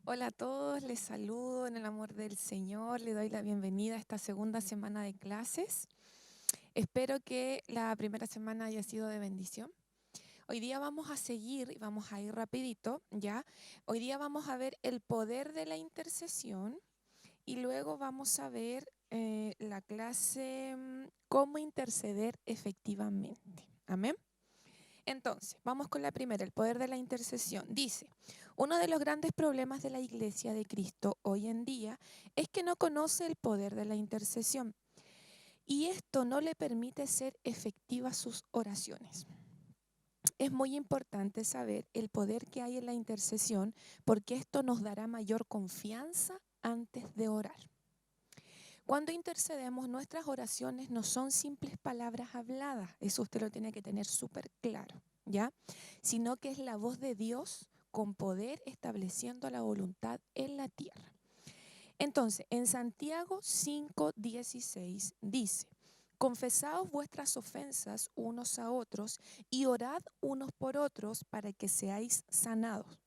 Hola a todos, les saludo en el amor del Señor, le doy la bienvenida a esta segunda semana de clases. Espero que la primera semana haya sido de bendición. Hoy día vamos a seguir y vamos a ir rapidito, ¿ya? Hoy día vamos a ver el poder de la intercesión y luego vamos a ver la clase cómo interceder efectivamente. Amén. Entonces, vamos con la primera, el poder de la intercesión. Dice, uno de los grandes problemas de la iglesia de Cristo hoy en día es que no conoce el poder de la intercesión y esto no le permite ser efectivas sus oraciones. Es muy importante saber el poder que hay en la intercesión porque esto nos dará mayor confianza antes de orar. Cuando intercedemos, nuestras oraciones no son simples palabras habladas, eso usted lo tiene que tener súper claro, ¿ya? Sino que es la voz de Dios con poder estableciendo la voluntad en la tierra. Entonces, en Santiago 5:16 dice, confesaos vuestras ofensas unos a otros y orad unos por otros para que seáis sanados.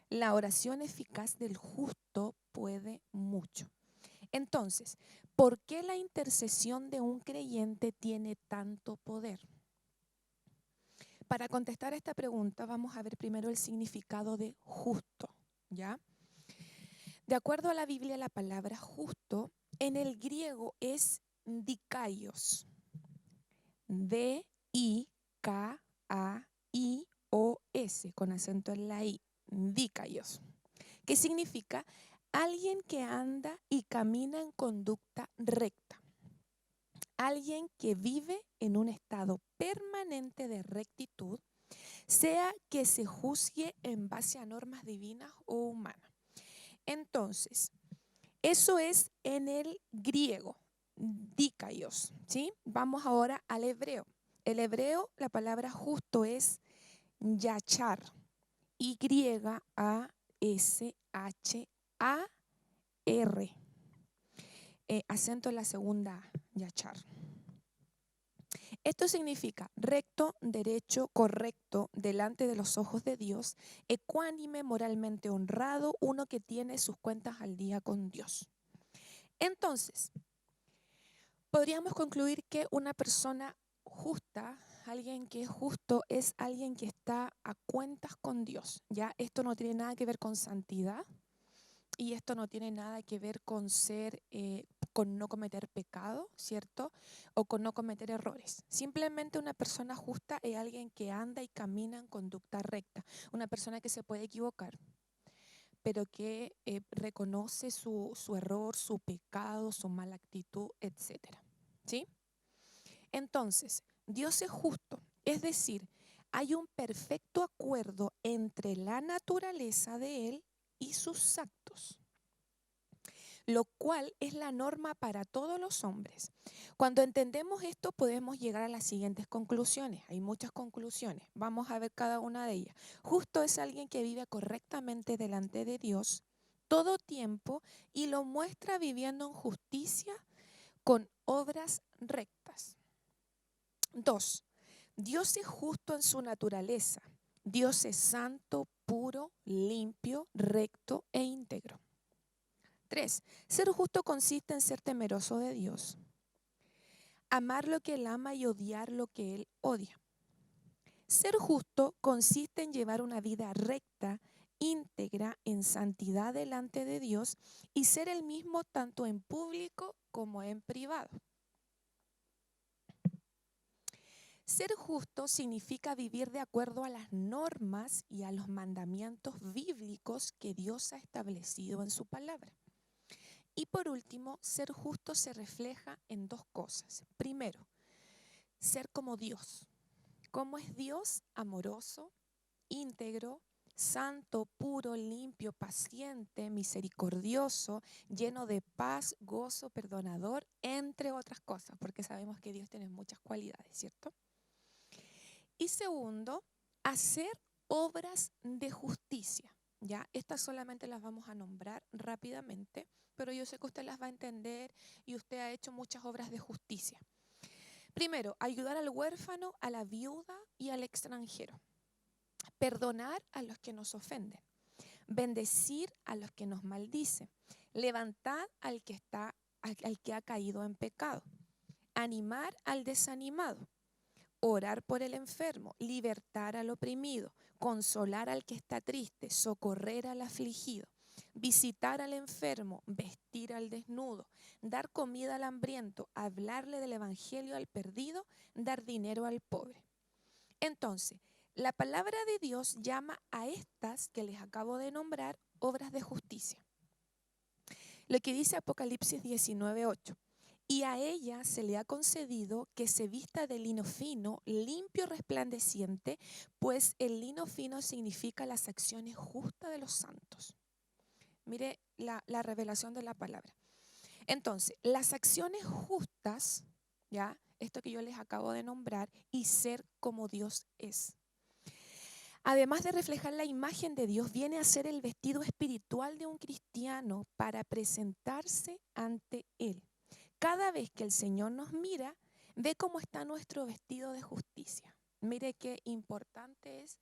La oración eficaz del justo puede mucho. Entonces, ¿por qué la intercesión de un creyente tiene tanto poder? Para contestar esta pregunta vamos a ver primero el significado de justo, ¿ya? De acuerdo a la Biblia, la palabra justo en el griego es dikaios, D-I-K-A-I-O-S, con acento en la I, dikaios, que significa alguien que anda y camina en conducta recta. Alguien que vive en un estado permanente de rectitud, sea que se juzgue en base a normas divinas o humanas. Entonces, eso es en el griego, dikaios, ¿sí? Vamos ahora al hebreo. El hebreo, la palabra justo es yachar, Y-A-S-H-A-R, acento en la segunda A, yachar. Esto significa recto, derecho, correcto, delante de los ojos de Dios, ecuánime, moralmente honrado, uno que tiene sus cuentas al día con Dios. Entonces, podríamos concluir que una persona justa, alguien que es justo, es alguien que está a cuentas con Dios. Ya, esto no tiene nada que ver con santidad y esto no tiene nada que ver con con no cometer pecado, ¿cierto? O con no cometer errores. Simplemente una persona justa es alguien que anda y camina en conducta recta. Una persona que se puede equivocar, pero que reconoce su error, su pecado, su mala actitud, etcétera. ¿Sí? Entonces, Dios es justo, es decir, hay un perfecto acuerdo entre la naturaleza de Él y sus actos, lo cual es la norma para todos los hombres. Cuando entendemos esto podemos llegar a las siguientes conclusiones. Hay muchas conclusiones. Vamos a ver cada una de ellas. Justo es alguien que vive correctamente delante de Dios todo tiempo y lo muestra viviendo en justicia con obras rectas. 2. Dios es justo en su naturaleza. Dios es santo, puro, limpio, recto e íntegro. 3. Ser justo consiste en ser temeroso de Dios, amar lo que Él ama y odiar lo que Él odia. Ser justo consiste en llevar una vida recta, íntegra, en santidad delante de Dios y ser el mismo tanto en público como en privado. Ser justo significa vivir de acuerdo a las normas y a los mandamientos bíblicos que Dios ha establecido en su palabra. Y por último, ser justo se refleja en dos cosas. Primero, ser como Dios. ¿Cómo es Dios? Amoroso, íntegro, santo, puro, limpio, paciente, misericordioso, lleno de paz, gozo, perdonador, entre otras cosas, porque sabemos que Dios tiene muchas cualidades, ¿cierto? Y segundo, hacer obras de justicia. Ya, estas solamente las vamos a nombrar rápidamente, pero yo sé que usted las va a entender y usted ha hecho muchas obras de justicia. Primero, ayudar al huérfano, a la viuda y al extranjero. Perdonar a los que nos ofenden. bendecir a los que nos maldicen, levantad al que ha caído en pecado, animar al desanimado, orar por el enfermo, libertar al oprimido, consolar al que está triste, socorrer al afligido, visitar al enfermo, vestir al desnudo, dar comida al hambriento, hablarle del evangelio al perdido, dar dinero al pobre. Entonces, la palabra de Dios llama a estas que les acabo de nombrar obras de justicia. Lo que dice Apocalipsis 19:8. Y a ella se le ha concedido que se vista de lino fino, limpio, resplandeciente, pues el lino fino significa las acciones justas de los santos. Mire la revelación de la palabra. Entonces, las acciones justas, ¿ya? Esto que yo les acabo de nombrar, y ser como Dios es. Además de reflejar la imagen de Dios, viene a ser el vestido espiritual de un cristiano para presentarse ante Él. Cada vez que el Señor nos mira, ve cómo está nuestro vestido de justicia. Mire qué importante es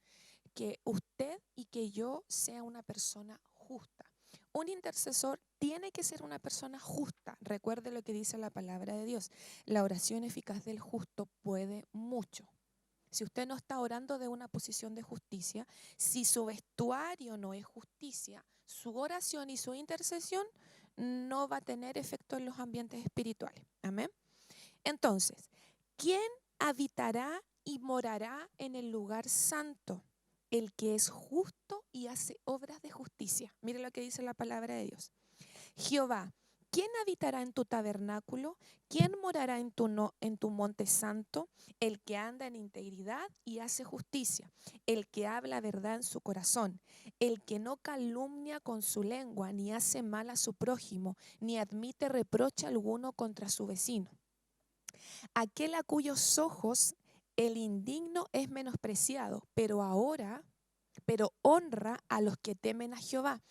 que usted y que yo sea una persona justa. Un intercesor tiene que ser una persona justa. Recuerde lo que dice la palabra de Dios. La oración eficaz del justo puede mucho. Si usted no está orando de una posición de justicia, si su vestuario no es justicia, su oración y su intercesión no va a tener efecto en los ambientes espirituales. Amén. Entonces, ¿quién habitará y morará en el lugar santo? El que es justo y hace obras de justicia. Mire lo que dice la palabra de Dios. Jehová, ¿quién habitará en tu tabernáculo? ¿Quién morará en tu monte santo? El que anda en integridad y hace justicia, el que habla verdad en su corazón, el que no calumnia con su lengua, ni hace mal a su prójimo, ni admite reproche alguno contra su vecino. Aquel a cuyos ojos el indigno es menospreciado, pero honra a los que temen a Jehová,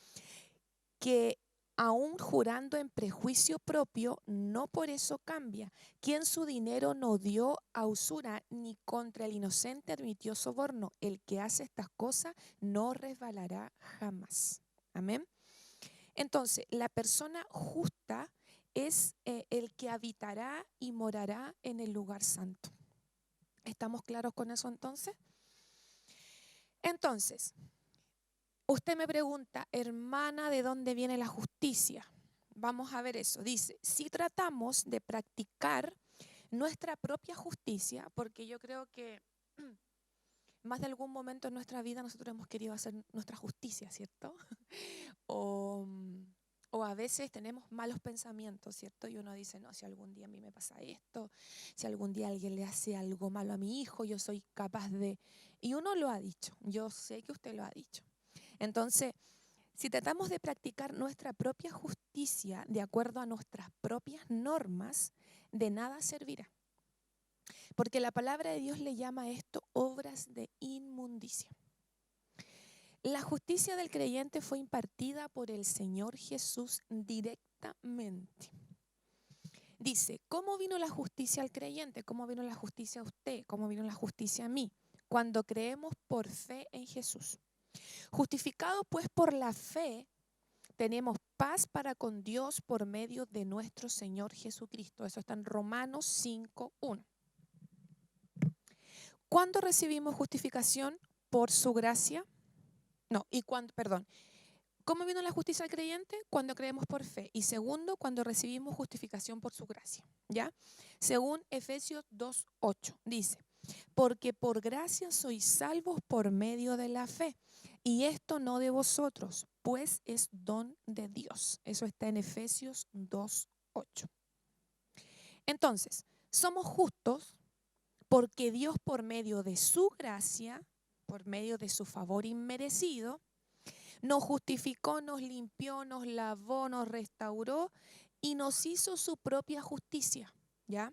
que aun jurando en prejuicio propio, no por eso cambia, quien su dinero no dio a usura, ni contra el inocente admitió soborno. El que hace estas cosas no resbalará jamás. Amén. Entonces, la persona justa es el que habitará y morará en el lugar santo. ¿Estamos claros con eso entonces? Entonces, usted me pregunta, hermana, ¿de dónde viene la justicia? Vamos a ver eso. Dice, si tratamos de practicar nuestra propia justicia, porque yo creo que más de algún momento en nuestra vida nosotros hemos querido hacer nuestra justicia, ¿cierto? O a veces tenemos malos pensamientos, ¿cierto? Y uno dice, no, si algún día a mí me pasa esto, si algún día alguien le hace algo malo a mi hijo, yo soy capaz de... Y uno lo ha dicho, yo sé que usted lo ha dicho. Entonces, si tratamos de practicar nuestra propia justicia de acuerdo a nuestras propias normas, de nada servirá. Porque la palabra de Dios le llama a esto obras de inmundicia. La justicia del creyente fue impartida por el Señor Jesús directamente. Dice, ¿cómo vino la justicia al creyente? ¿Cómo vino la justicia a usted? ¿Cómo vino la justicia a mí? Cuando creemos por fe en Jesús. Justificados pues por la fe, tenemos paz para con Dios por medio de nuestro Señor Jesucristo. Eso está en Romanos 5:1. ¿Cuándo recibimos justificación? Por su gracia. No, perdón. ¿Cómo vino la justicia al creyente? Cuando creemos por fe. Y segundo, cuando recibimos justificación por su gracia. ¿Ya? Según Efesios 2:8 dice, porque por gracia sois salvos por medio de la fe. Y esto no de vosotros, pues es don de Dios. Eso está en Efesios 2:8. Entonces, somos justos porque Dios por medio de su gracia, por medio de su favor inmerecido, nos justificó, nos limpió, nos lavó, nos restauró y nos hizo su propia justicia, ¿ya?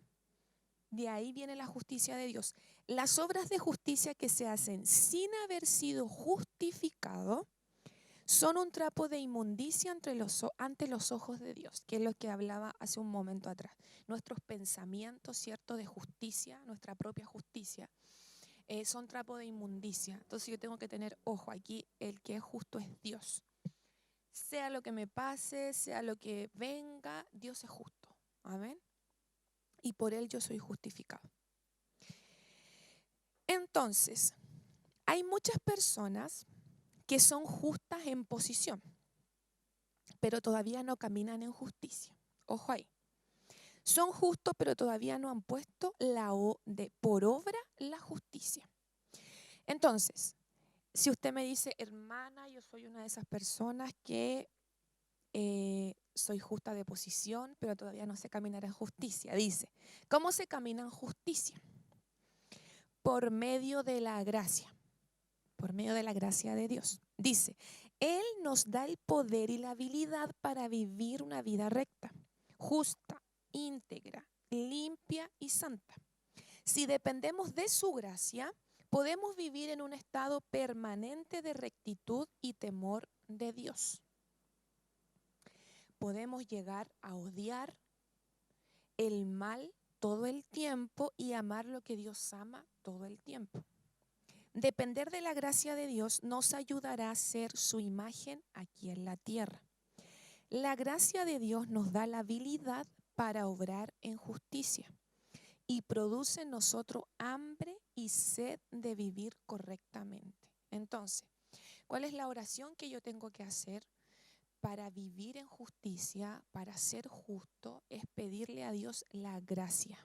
De ahí viene la justicia de Dios. Las obras de justicia que se hacen sin haber sido justificado son un trapo de inmundicia ante los ojos de Dios, que es lo que hablaba hace un momento atrás. Nuestros pensamientos, ¿cierto?, de justicia, nuestra propia justicia, son trapo de inmundicia. Entonces yo tengo que tener ojo aquí, el que es justo es Dios. sea lo que me pase, sea lo que venga, Dios es justo. Amén. Y por Él yo soy justificado. Entonces, hay muchas personas que son justas en posición, pero todavía no caminan en justicia. Ojo ahí. Son justos, pero todavía no han puesto por obra la justicia. Entonces, si usted me dice, hermana, yo soy una de esas personas que soy justa de posición, pero todavía no sé caminar en justicia. Dice, ¿cómo se camina en justicia? Por medio de la gracia, por medio de la gracia de Dios. Dice, Él nos da el poder y la habilidad para vivir una vida recta, justa, íntegra, limpia y santa. Si dependemos de su gracia, podemos vivir en un estado permanente de rectitud y temor de Dios. Podemos llegar a odiar el mal todo el tiempo y amar lo que Dios ama todo el tiempo. Depender de la gracia de Dios nos ayudará a ser su imagen aquí en la tierra. La gracia de Dios nos da la habilidad para obrar en justicia y produce en nosotros hambre y sed de vivir correctamente. Entonces, ¿cuál es la oración que yo tengo que hacer para vivir en justicia, para ser justo? Es pedirle a Dios la gracia.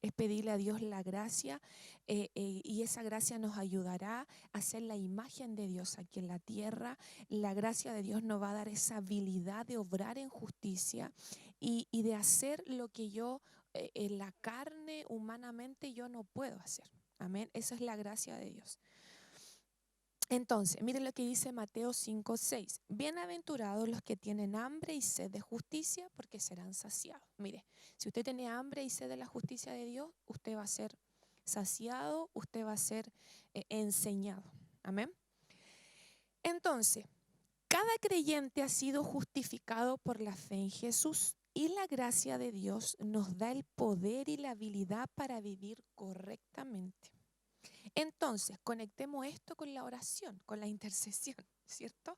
Es pedirle a Dios la gracia y esa gracia nos ayudará a ser la imagen de Dios aquí en la tierra. La gracia de Dios nos va a dar esa habilidad de obrar en justicia y de hacer lo que yo en la carne humanamente yo no puedo hacer. Amén. Esa es la gracia de Dios. Entonces, miren lo que dice Mateo 5:6. Bienaventurados los que tienen hambre y sed de justicia, porque serán saciados. Mire, si usted tiene hambre y sed de la justicia de Dios, usted va a ser saciado, usted va a ser enseñado. Amén. Entonces, cada creyente ha sido justificado por la fe en Jesús y la gracia de Dios nos da el poder y la habilidad para vivir correctamente. Entonces, conectemos esto con la oración, con la intercesión, ¿cierto?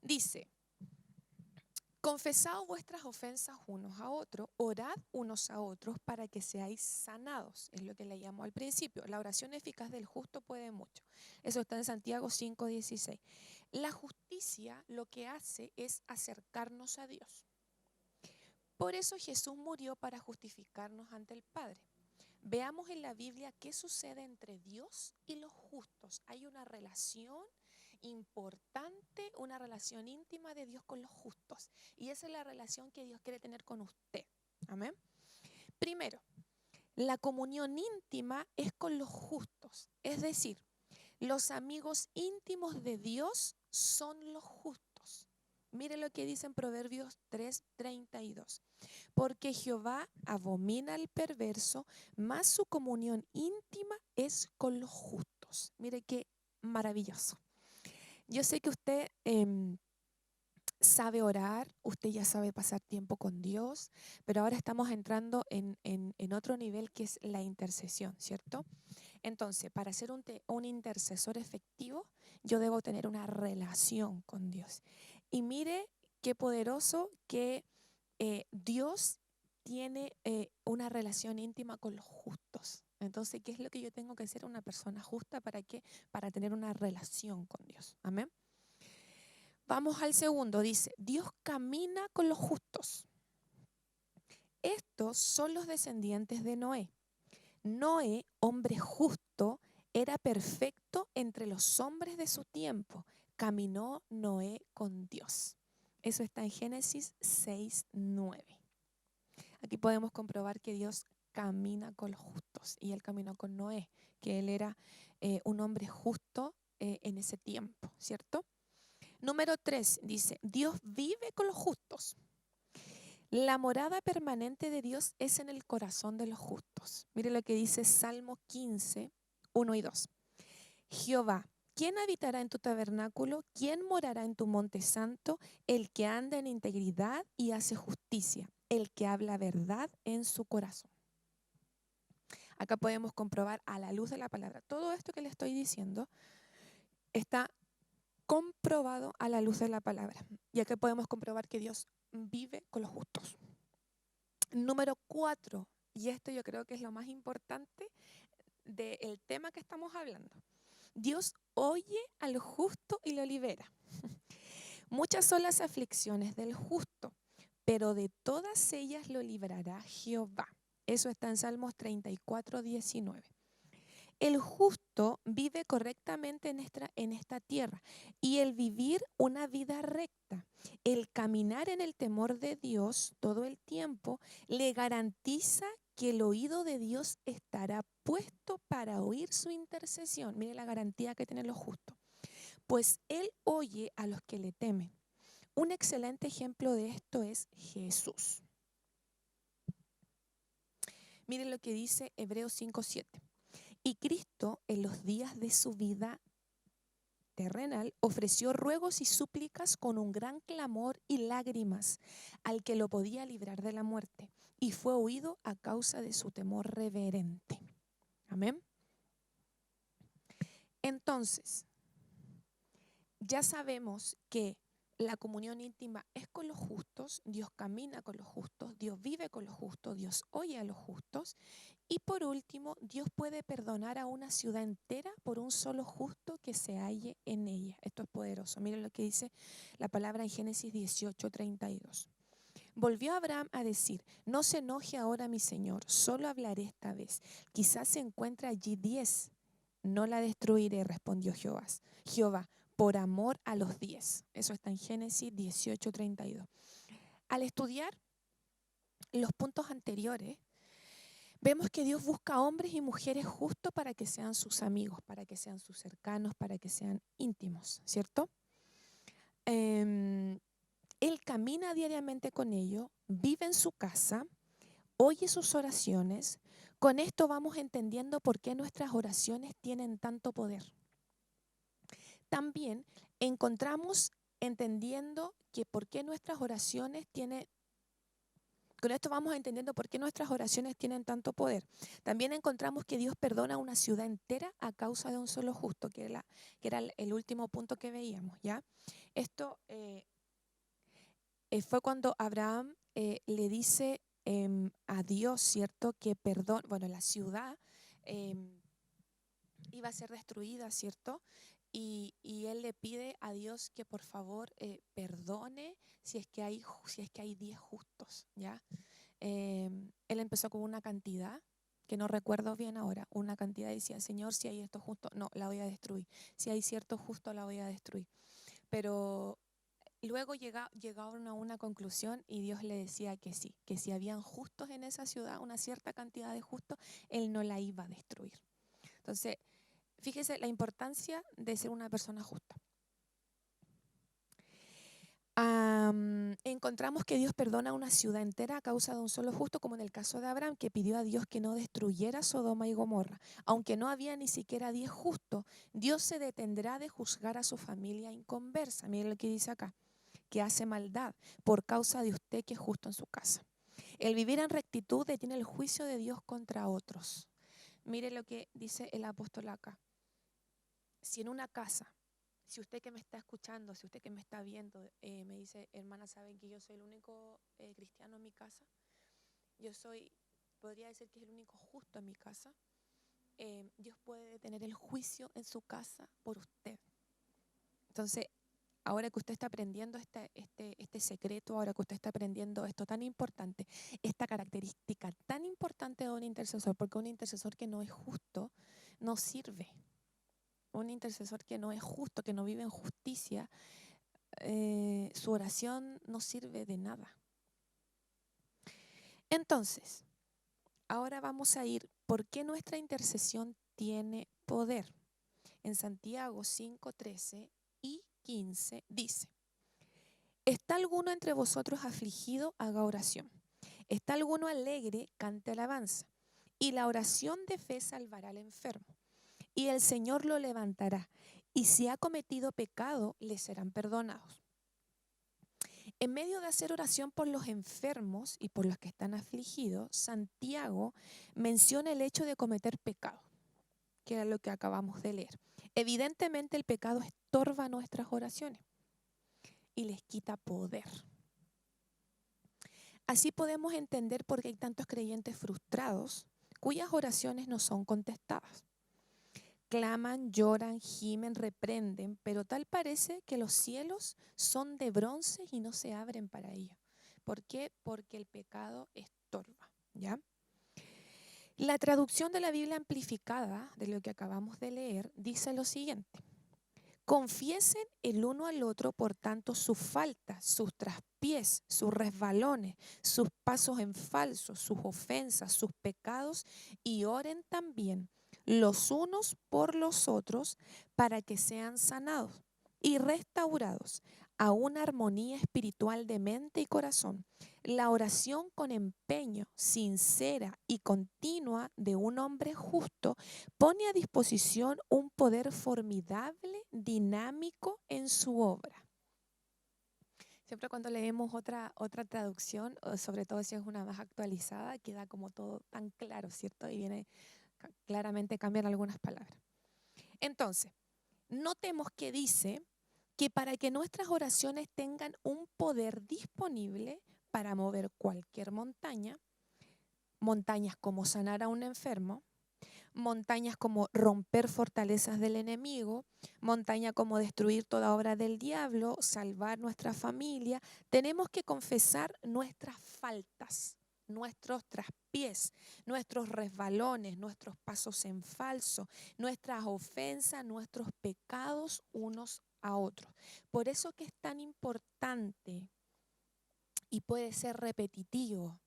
Dice, confesad vuestras ofensas unos a otros, orad unos a otros para que seáis sanados. Es lo que le llamó al principio. La oración eficaz del justo puede mucho. Eso está en Santiago 5:16. La justicia lo que hace es acercarnos a Dios. Por eso Jesús murió para justificarnos ante el Padre. Veamos en la Biblia qué sucede entre Dios y los justos. Hay una relación importante, una relación íntima de Dios con los justos. Y esa es la relación que Dios quiere tener con usted. Amén. Primero, la comunión íntima es con los justos. Es decir, los amigos íntimos de Dios son los justos. Mire lo que dice en Proverbios 3:32. Porque Jehová abomina al perverso, mas su comunión íntima es con los justos. Mire qué maravilloso. Yo sé que usted sabe orar, usted ya sabe pasar tiempo con Dios, pero ahora estamos entrando en otro nivel que es la intercesión, ¿cierto? Entonces, para ser un intercesor efectivo, yo debo tener una relación con Dios. Y mire qué poderoso que Dios tiene una relación íntima con los justos. Entonces, ¿qué es lo que yo tengo que ser una persona justa? ¿Para qué? Para tener una relación con Dios. Amén. Vamos al segundo. Dice, Dios camina con los justos. Estos son los descendientes de Noé. Noé, hombre justo, era perfecto entre los hombres de su tiempo. Caminó Noé con Dios. Eso está en Génesis 6:9. Aquí podemos comprobar que Dios camina con los justos y Él caminó con Noé, que él era un hombre justo en ese tiempo, ¿cierto? Número 3 dice, Dios vive con los justos. La morada permanente de Dios es en el corazón de los justos. Mire lo que dice Salmo 15:1 y 2. Jehová, ¿quién habitará en tu tabernáculo? ¿Quién morará en tu monte santo? El que anda en integridad y hace justicia, el que habla verdad en su corazón. Acá podemos comprobar a la luz de la palabra. Todo esto que le estoy diciendo está comprobado a la luz de la palabra, ya que podemos comprobar que Dios vive con los justos. Número 4, y esto yo creo que es lo más importante del tema que estamos hablando. Dios oye al justo y lo libera. Muchas son las aflicciones del justo, pero de todas ellas lo librará Jehová. Eso está en Salmos 34, 19. El justo vive correctamente en esta tierra, y el vivir una vida recta, el caminar en el temor de Dios todo el tiempo, le garantiza que el oído de Dios estará puesto para oír su intercesión. Mire la garantía que tienen los justos. Pues Él oye a los que le temen. Un excelente ejemplo de esto es Jesús. Mire lo que dice Hebreos 5:7. Y Cristo, en los días de su vida terrenal, ofreció ruegos y súplicas con un gran clamor y lágrimas al que lo podía librar de la muerte, y fue oído a causa de su temor reverente. Amén. Entonces, ya sabemos que la comunión íntima es con los justos, Dios camina con los justos, Dios vive con los justos, Dios oye a los justos. Y por último, Dios puede perdonar a una ciudad entera por un solo justo que se halle en ella. Esto es poderoso. Miren lo que dice la palabra en Génesis 18:32. Volvió Abraham a decir: no se enoje ahora mi señor, solo hablaré esta vez. Quizás se encuentre allí 10. No la destruiré, respondió Jehová, por amor a los 10. Eso está en Génesis 18:32. Al estudiar los puntos anteriores, vemos que Dios busca hombres y mujeres justos para que sean sus amigos, para que sean sus cercanos, para que sean íntimos, ¿cierto? Él camina diariamente con ellos, vive en su casa, oye sus oraciones. Con esto vamos entendiendo por qué nuestras oraciones tienen tanto poder. También encontramos entendiendo que por qué nuestras oraciones tienen. Con esto vamos entendiendo por qué nuestras oraciones tienen tanto poder. También encontramos que Dios perdona a una ciudad entera a causa de un solo justo, que era el último punto que veíamos, ¿ya? Esto fue cuando Abraham le dice a Dios, ¿cierto? Que la ciudad iba a ser destruida, ¿cierto? Y él le pide a Dios que por favor perdone si es que hay 10 justos, ¿ya? Él empezó con una cantidad que no recuerdo bien ahora, una cantidad, y decía: Señor, si hay esto justo, no, la voy a destruir. Si hay cierto justo, la voy a destruir. Pero luego llegaron a una conclusión y Dios le decía que sí, que si habían justos en esa ciudad, una cierta cantidad de justos, Él no la iba a destruir. Entonces, fíjese la importancia de ser una persona justa. Encontramos que Dios perdona a una ciudad entera a causa de un solo justo, como en el caso de Abraham, que pidió a Dios que no destruyera Sodoma y Gomorra. Aunque no había ni siquiera 10 justos, Dios se detendrá de juzgar a su familia inconversa. Mire lo que dice acá: que hace maldad por causa de usted que es justo en su casa. El vivir en rectitud detiene el juicio de Dios contra otros. Mire lo que dice el apóstol acá. Si en una casa, si usted que me está escuchando, si usted que me está viendo, me dice: hermana, ¿saben que yo soy el único cristiano en mi casa? Podría decir que es el único justo en mi casa. Dios puede detener el juicio en su casa por usted. Entonces, ahora que usted está aprendiendo este secreto, ahora que usted está aprendiendo esto tan importante, esta característica tan importante de un intercesor, porque un intercesor que no es justo no sirve. Un intercesor que no es justo, que no vive en justicia, su oración no sirve de nada. Entonces, ahora vamos a ir, ¿por qué nuestra intercesión tiene poder? En Santiago 5:13 y 15 dice: ¿está alguno entre vosotros afligido? Haga oración. ¿Está alguno alegre? Cante alabanza. Y la oración de fe salvará al enfermo, y el Señor lo levantará. Y si ha cometido pecado, le serán perdonados. En medio de hacer oración por los enfermos y por los que están afligidos, Santiago menciona el hecho de cometer pecado, que era lo que acabamos de leer. Evidentemente el pecado estorba nuestras oraciones y les quita poder. Así podemos entender por qué hay tantos creyentes frustrados cuyas oraciones no son contestadas. Claman, lloran, gimen, reprenden, pero tal parece que los cielos son de bronce y no se abren para ello. ¿Por qué? Porque el pecado estorba, ¿ya? La traducción de la Biblia amplificada, de lo que acabamos de leer, dice lo siguiente: confiesen el uno al otro, por tanto, sus faltas, sus traspiés, sus resbalones, sus pasos en falso, sus ofensas, sus pecados, y oren también los unos por los otros para que sean sanados y restaurados a una armonía espiritual de mente y corazón. La oración con empeño, sincera y continua de un hombre justo pone a disposición un poder formidable, dinámico en su obra. Siempre cuando leemos otra traducción, o sobre todo si es una más actualizada, queda como todo tan claro, ¿cierto? Y viene claramente cambian algunas palabras. Entonces, notemos que dice que para que nuestras oraciones tengan un poder disponible para mover cualquier montaña, montañas como sanar a un enfermo, montañas como romper fortalezas del enemigo, montaña como destruir toda obra del diablo, salvar nuestra familia, tenemos que confesar nuestras faltas, nuestros traspiés, nuestros resbalones, nuestros pasos en falso, nuestras ofensas, nuestros pecados unos a otros. Por eso que es tan importante y puede ser repetitivo,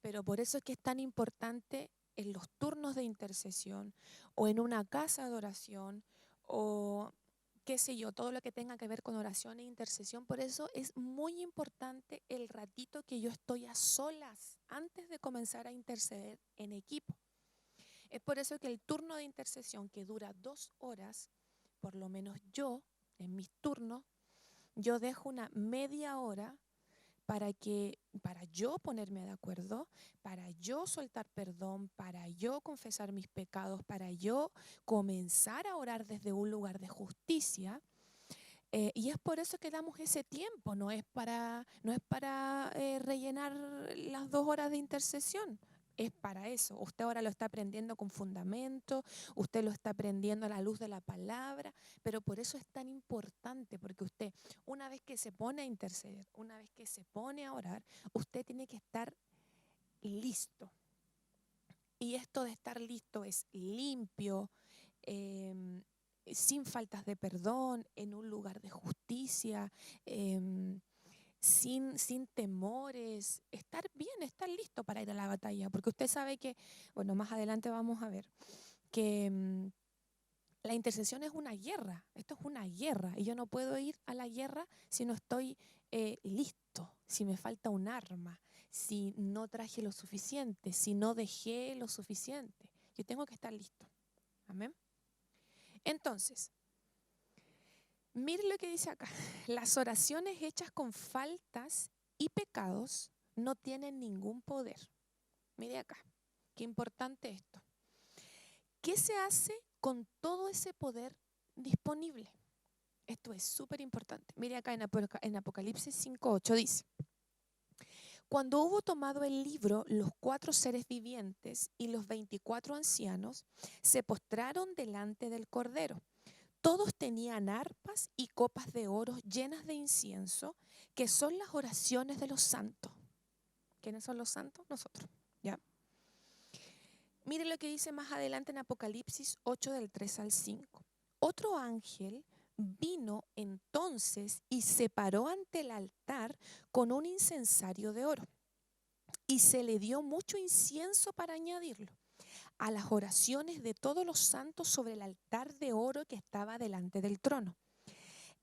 pero por eso es que es tan importante en los turnos de intercesión o en una casa de oración o qué sé yo, todo lo que tenga que ver con oración e intercesión. Por eso es muy importante el ratito que yo estoy a solas antes de comenzar a interceder en equipo. Es por eso que el turno de intercesión, que dura 2 horas, por lo menos yo, en mis turnos, yo dejo una media hora para yo ponerme de acuerdo, para yo soltar perdón, para yo confesar mis pecados, para yo comenzar a orar desde un lugar de justicia. Y es por eso que damos ese tiempo, no es para rellenar las 2 horas de intercesión. Es para eso. Usted ahora lo está aprendiendo con fundamento, usted lo está aprendiendo a la luz de la palabra, pero por eso es tan importante, porque usted, una vez que se pone a interceder, una vez que se pone a orar, usted tiene que estar listo. Y esto de estar listo es limpio, sin faltas de perdón, en un lugar de justicia, sin temores, estar bien, estar listo para ir a la batalla, porque usted sabe que, bueno, más adelante vamos a ver que la intercesión es una guerra, esto es una guerra, y yo no puedo ir a la guerra si no estoy listo, si me falta un arma, si no traje lo suficiente, si no dejé lo suficiente. Yo tengo que estar listo. Amén. Entonces, mire lo que dice acá. Las oraciones hechas con faltas y pecados no tienen ningún poder. Mire acá, qué importante esto. ¿Qué se hace con todo ese poder disponible? Esto es súper importante. Mire acá en Apocalipsis 5:8 dice: cuando hubo tomado el libro, los 4 seres vivientes y los 24 ancianos se postraron delante del Cordero. Todos tenían arpas y copas de oro llenas de incienso, que son las oraciones de los santos. ¿Quiénes son los santos? Nosotros. ¿Ya? Mire lo que dice más adelante en Apocalipsis 8 del 3 al 5. Otro ángel vino entonces y se paró ante el altar con un incensario de oro, y se le dio mucho incienso para añadirlo a las oraciones de todos los santos sobre el altar de oro que estaba delante del trono.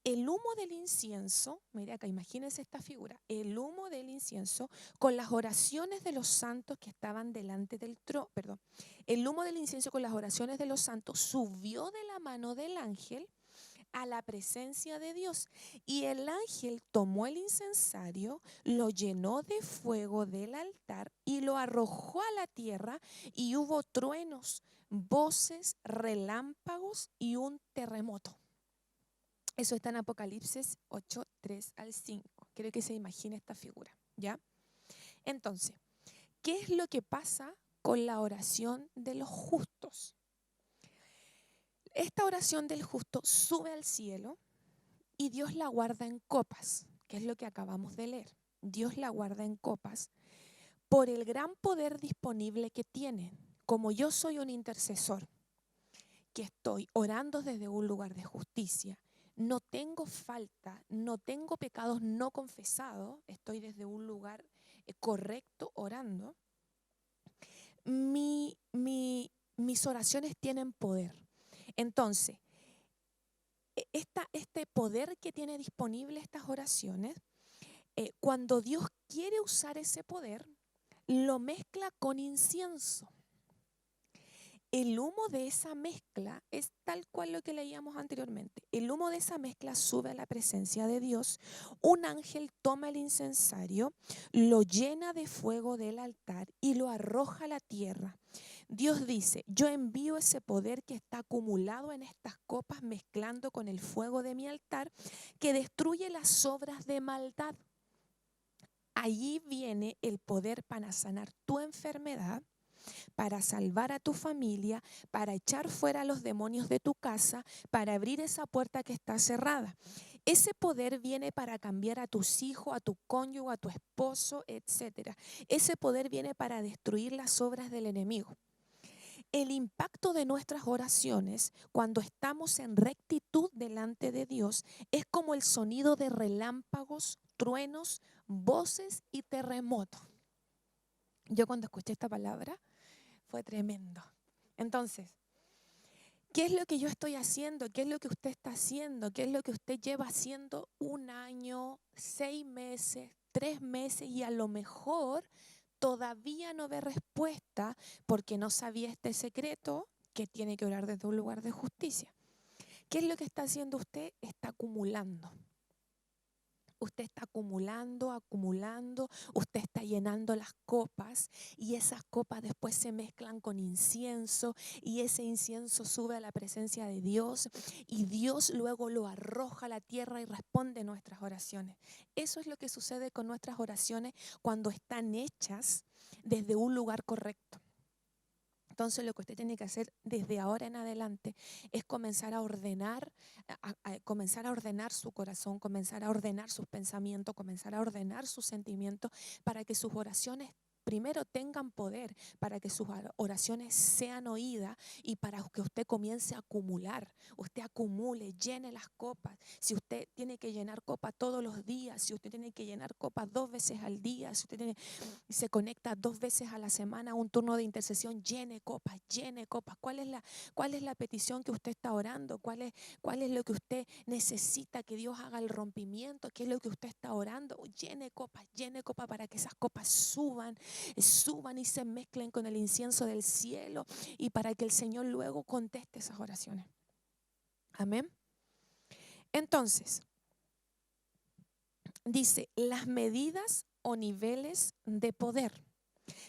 El humo del incienso, mire acá, imagínense esta figura, el humo del incienso con las oraciones de los santos que estaban delante del trono, el humo del incienso con las oraciones de los santos subió de la mano del ángel a la presencia de Dios. Y el ángel tomó el incensario, lo llenó de fuego del altar y lo arrojó a la tierra y hubo truenos, voces, relámpagos y un terremoto. Eso está en Apocalipsis 8, 3 al 5. Quiero que se imagine esta figura, ¿ya? Entonces, ¿qué es lo que pasa con la oración de los justos? Esta oración del justo sube al cielo y Dios la guarda en copas, que es lo que acabamos de leer. Dios la guarda en copas por el gran poder disponible que tiene. Como yo soy un intercesor, que estoy orando desde un lugar de justicia, no tengo falta, no tengo pecados no confesados, estoy desde un lugar correcto orando, mis oraciones tienen poder. Entonces, este poder que tiene disponible estas oraciones, cuando Dios quiere usar ese poder, lo mezcla con incienso. El humo de esa mezcla es tal cual lo que leíamos anteriormente. El humo de esa mezcla sube a la presencia de Dios. Un ángel toma el incensario, lo llena de fuego del altar y lo arroja a la tierra. Dios dice, yo envío ese poder que está acumulado en estas copas mezclando con el fuego de mi altar que destruye las obras de maldad. Allí viene el poder para sanar tu enfermedad, para salvar a tu familia, para echar fuera a los demonios de tu casa, para abrir esa puerta que está cerrada. Ese poder viene para cambiar a tus hijos, a tu cónyuge, a tu esposo, etc. Ese poder viene para destruir las obras del enemigo. El impacto de nuestras oraciones cuando estamos en rectitud delante de Dios es como el sonido de relámpagos, truenos, voces y terremotos. Yo cuando escuché esta palabra fue tremendo. Entonces, ¿qué es lo que yo estoy haciendo? ¿Qué es lo que usted está haciendo? ¿Qué es lo que usted lleva haciendo 1 año, 6 meses, 3 meses y a lo mejor todavía no ve respuesta porque no sabía este secreto que tiene que orar desde un lugar de justicia? ¿Qué es lo que está haciendo usted? Está acumulando. Usted está acumulando, acumulando, usted está llenando las copas y esas copas después se mezclan con incienso y ese incienso sube a la presencia de Dios y Dios luego lo arroja a la tierra y responde nuestras oraciones. Eso es lo que sucede con nuestras oraciones cuando están hechas desde un lugar correcto. Entonces lo que usted tiene que hacer desde ahora en adelante es comenzar a ordenar, comenzar a ordenar su corazón, comenzar a ordenar sus pensamientos, comenzar a ordenar sus sentimientos para que sus oraciones primero tengan poder, para que sus oraciones sean oídas y para que usted comience a acumular. Usted acumule, llene las copas. Si usted tiene que llenar copas todos los días, si usted tiene que llenar copas 2 veces al día, si usted se conecta 2 veces a la semana a un turno de intercesión, llene copas, llene copas. ¿Cuál es la petición que usted está orando? ¿Cuál es lo que usted necesita que Dios haga el rompimiento? ¿Qué es lo que usted está orando? Llene copas para que esas copas suban y se mezclen con el incienso del cielo y para que el Señor luego conteste esas oraciones. Amén. Entonces, dice, las medidas o niveles de poder.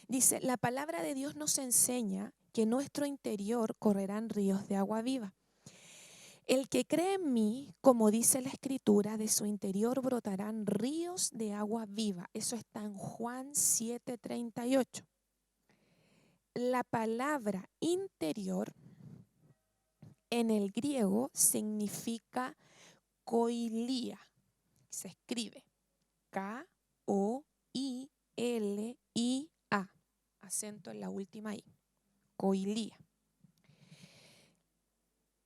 Dice, la palabra de Dios nos enseña que en nuestro interior correrán ríos de agua viva. El que cree en mí, como dice la Escritura, de su interior brotarán ríos de agua viva. Eso está en Juan 7:38. La palabra interior en el griego significa koilia. Se escribe K-O-I-L-I-A. Acento en la última I. Koilia.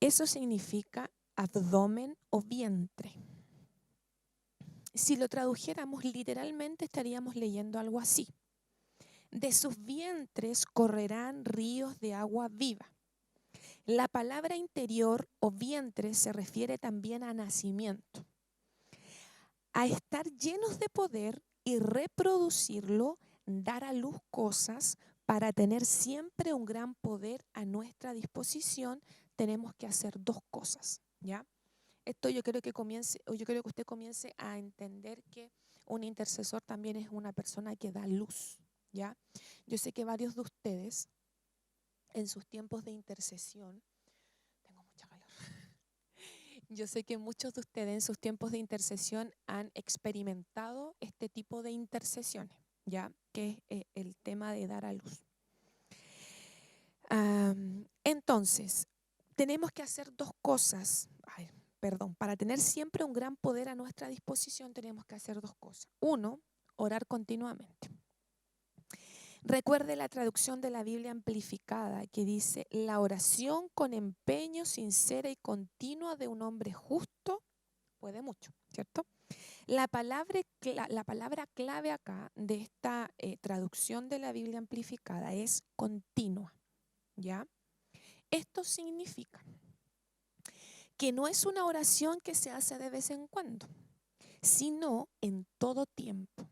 Eso significa abdomen o vientre. Si lo tradujéramos literalmente estaríamos leyendo algo así. De sus vientres correrán ríos de agua viva. La palabra interior o vientre se refiere también a nacimiento, a estar llenos de poder y reproducirlo, dar a luz cosas. Para tener siempre un gran poder a nuestra disposición, tenemos que hacer 2 cosas, ¿ya? Esto yo creo que usted comience a entender que un intercesor también es una persona que da luz. ¿ya? Yo sé que varios de ustedes en sus tiempos de intercesión, tengo mucha calor, yo sé que muchos de ustedes en sus tiempos de intercesión han experimentado este tipo de intercesiones, ¿ya? Que es el tema de dar a luz. Entonces, tenemos que hacer dos cosas. Para tener siempre un gran poder a nuestra disposición tenemos que hacer dos cosas. Uno, orar continuamente. Recuerde la traducción de la Biblia amplificada que dice, la oración con empeño sincera y continua de un hombre justo puede mucho, ¿cierto? La palabra clave acá de esta traducción de la Biblia amplificada es continua, ¿ya? Esto significa que no es una oración que se hace de vez en cuando, sino en todo tiempo.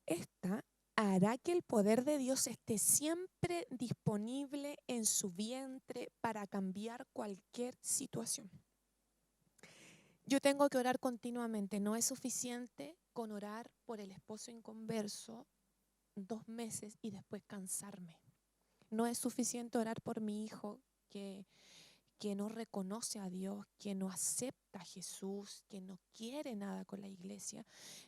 Esta hará que el poder de Dios esté siempre disponible en su vientre para cambiar cualquier situación. Yo tengo que orar continuamente. No es suficiente con orar por el esposo inconverso 2 meses y después cansarme. No es suficiente orar por mi hijo que no reconoce a Dios, que no acepta a Jesús, que no quiere nada con la iglesia.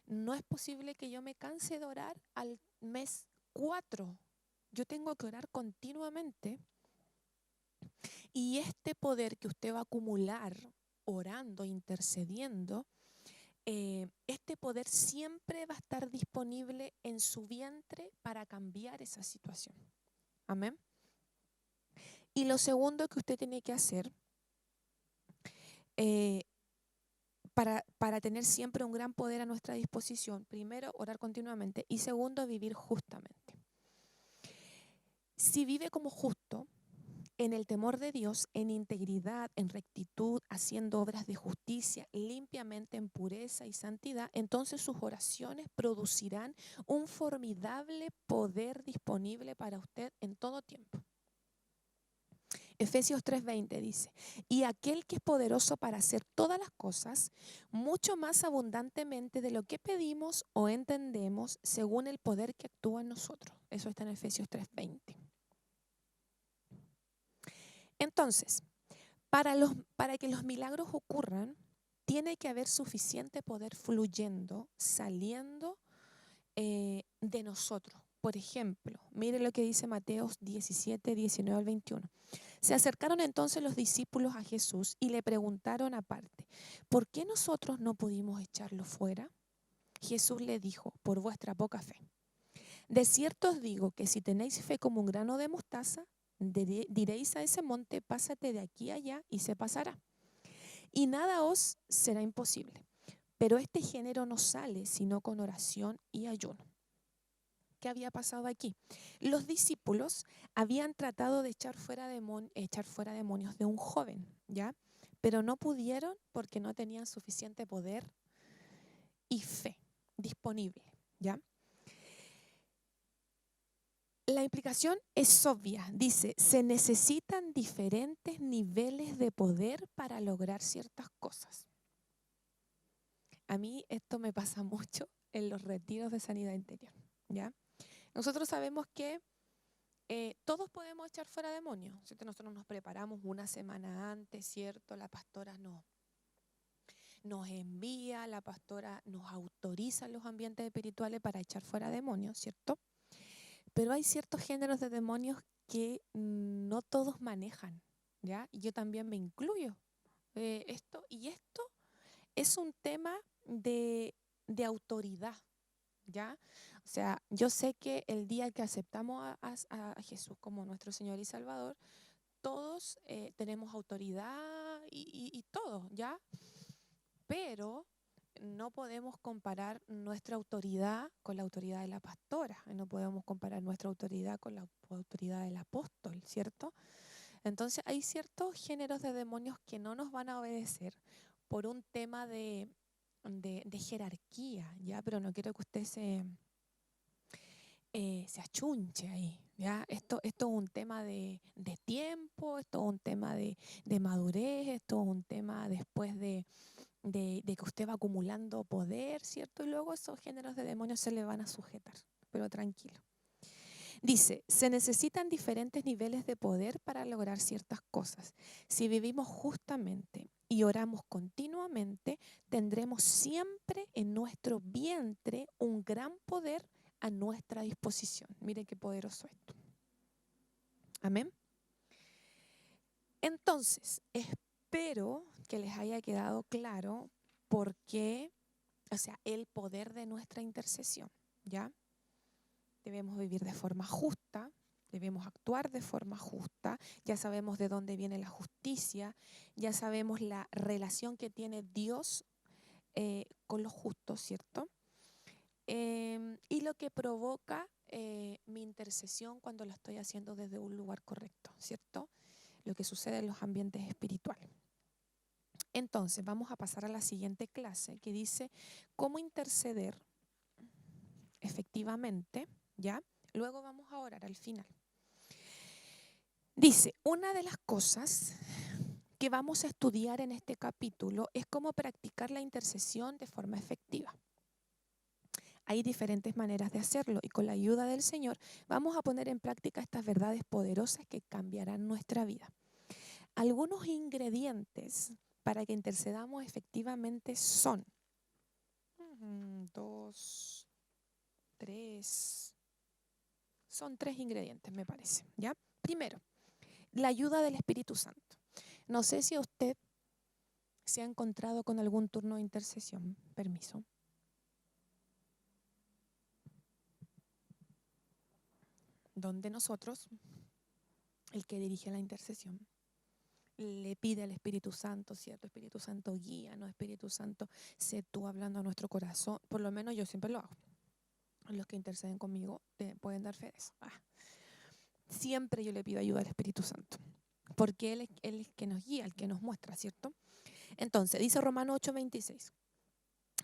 No es posible que yo me canse de orar al mes 4. Yo tengo que orar continuamente. Y este poder que usted va a acumular orando, intercediendo, este poder siempre va a estar disponible en su vientre para cambiar esa situación. Amén. Y lo segundo que usted tiene que hacer para tener siempre un gran poder a nuestra disposición, primero, orar continuamente y segundo, vivir justamente. Si vive como justo, en el temor de Dios, en integridad, en rectitud, haciendo obras de justicia, limpiamente en pureza y santidad, entonces sus oraciones producirán un formidable poder disponible para usted en todo tiempo. Efesios 3:20 dice, y aquel que es poderoso para hacer todas las cosas, mucho más abundantemente de lo que pedimos o entendemos, según el poder que actúa en nosotros. Eso está en Efesios 3:20. Entonces, para que los milagros ocurran, tiene que haber suficiente poder fluyendo, saliendo de nosotros. Por ejemplo, mire lo que dice Mateo 17, 19 al 21. Se acercaron entonces los discípulos a Jesús y le preguntaron aparte, ¿por qué nosotros no pudimos echarlo fuera? Jesús le dijo, por vuestra poca fe. De cierto os digo que si tenéis fe como un grano de mostaza, diréis a ese monte, pásate de aquí a allá y se pasará. Y nada os será imposible. Pero este género no sale sino con oración y ayuno. ¿Qué había pasado aquí? Los discípulos habían tratado de echar fuera demonios de un joven, ¿ya? Pero no pudieron porque no tenían suficiente poder y fe disponible, ¿ya? La implicación es obvia. Dice, se necesitan diferentes niveles de poder para lograr ciertas cosas. A mí esto me pasa mucho en los retiros de sanidad interior, ¿ya? Nosotros sabemos que todos podemos echar fuera demonios, ¿cierto? Nosotros nos preparamos una semana antes, ¿cierto? La pastora nos envía, la pastora nos autoriza en los ambientes espirituales para echar fuera demonios, ¿cierto? Pero hay ciertos géneros de demonios que no todos manejan, ¿ya? Y yo también me incluyo. Esto es un tema de autoridad, ¿ya? O sea, yo sé que el día que aceptamos a Jesús como nuestro Señor y Salvador, todos tenemos autoridad y todo, ¿ya? Pero no podemos comparar nuestra autoridad con la autoridad de la pastora, no podemos comparar nuestra autoridad con la autoridad del apóstol, ¿cierto? Entonces hay ciertos géneros de demonios que no nos van a obedecer por un tema de jerarquía, ¿ya? Pero no quiero que usted se achunche ahí, ¿ya? Esto es un tema de tiempo, esto es un tema de madurez, esto es un tema después de que usted va acumulando poder, ¿cierto? Y luego esos géneros de demonios se le van a sujetar, pero tranquilo. Dice, se necesitan diferentes niveles de poder para lograr ciertas cosas. Si vivimos justamente y oramos continuamente, tendremos siempre en nuestro vientre un gran poder a nuestra disposición. Mire qué poderoso esto. Amén. Entonces, espero que les haya quedado claro por qué, o sea, el poder de nuestra intercesión, ¿ya? Debemos vivir de forma justa, debemos actuar de forma justa, ya sabemos de dónde viene la justicia, ya sabemos la relación que tiene Dios con los justos, ¿cierto? Y lo que provoca mi intercesión cuando lo estoy haciendo desde un lugar correcto, ¿cierto? Lo que sucede en los ambientes espirituales. Entonces, vamos a pasar a la siguiente clase que dice cómo interceder efectivamente, ¿ya? Luego vamos a orar al final. Dice, una de las cosas que vamos a estudiar en este capítulo es cómo practicar la intercesión de forma efectiva. Hay diferentes maneras de hacerlo y con la ayuda del Señor vamos a poner en práctica estas verdades poderosas que cambiarán nuestra vida. Algunos ingredientes para que intercedamos efectivamente son 2, 3, son 3 ingredientes me parece, ¿ya? Primero, la ayuda del Espíritu Santo. No sé si usted se ha encontrado con algún turno de intercesión. Permiso. Donde nosotros, el que dirige la intercesión, le pide al Espíritu Santo, ¿cierto? Espíritu Santo guía, ¿no? Espíritu Santo, sé tú hablando a nuestro corazón. Por lo menos yo siempre lo hago. Los que interceden conmigo te pueden dar fe de eso. Siempre yo le pido ayuda al Espíritu Santo, porque Él es el que nos guía, el que nos muestra, ¿cierto? Entonces, dice Romanos 8:26.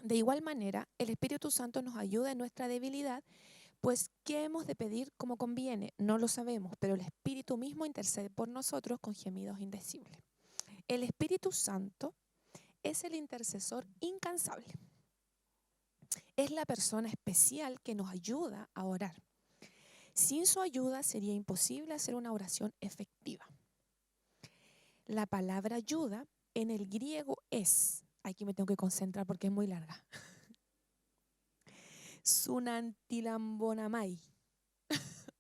De igual manera, el Espíritu Santo nos ayuda en nuestra debilidad, pues ¿qué hemos de pedir como conviene? No lo sabemos, pero el Espíritu mismo intercede por nosotros con gemidos indecibles. El Espíritu Santo es el intercesor incansable. Es la persona especial que nos ayuda a orar. Sin su ayuda sería imposible hacer una oración efectiva. La palabra ayuda en el griego es, aquí me tengo que concentrar porque es muy larga, sunantilambonamai.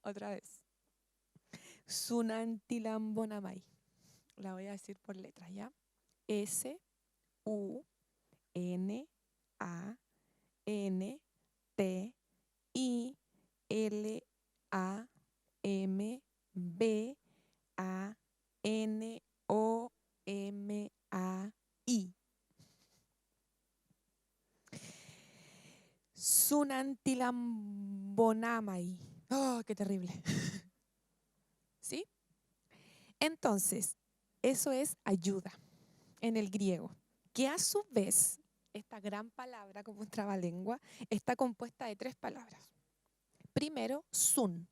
Otra vez. Sunantilambonamai. La voy a decir por letras, ¿ya? Sunantilambonamai. Sunantilambonamai. Oh, qué terrible. ¿Sí? Entonces, eso es ayuda en el griego, que a su vez, esta gran palabra como un trabalengua, está compuesta de 3 palabras. Primero, sun,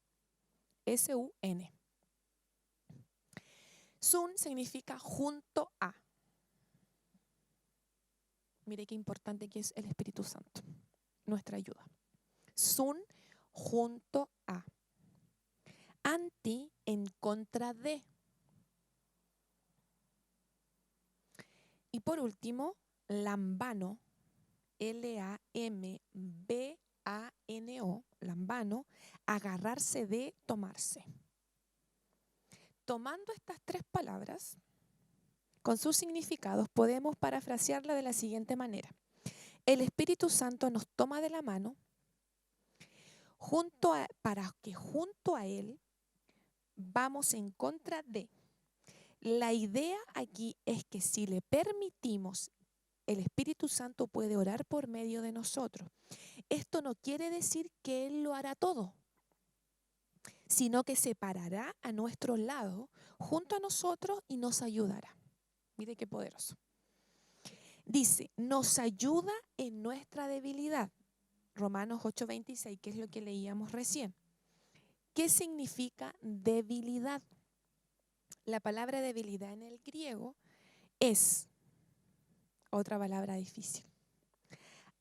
S-U-N. Sun significa junto a. Mire qué importante que es el Espíritu Santo, nuestra ayuda. Sun, junto a. Anti, en contra de. Y por último, lambano, L-A-M-B-A-N-O, lambano, agarrarse de, tomarse. Tomando estas 3 palabras, con sus significados, podemos parafrasearla de la siguiente manera. El Espíritu Santo nos toma de la mano para que junto a Él vamos en contra de. La idea aquí es que si le permitimos, el Espíritu Santo puede orar por medio de nosotros. Esto no quiere decir que Él lo hará todo, sino que se parará a nuestro lado junto a nosotros y nos ayudará. Mire qué poderoso. Dice, nos ayuda en nuestra debilidad. Romanos 8:26, que es lo que leíamos recién. ¿Qué significa debilidad? La palabra debilidad en el griego es otra palabra difícil.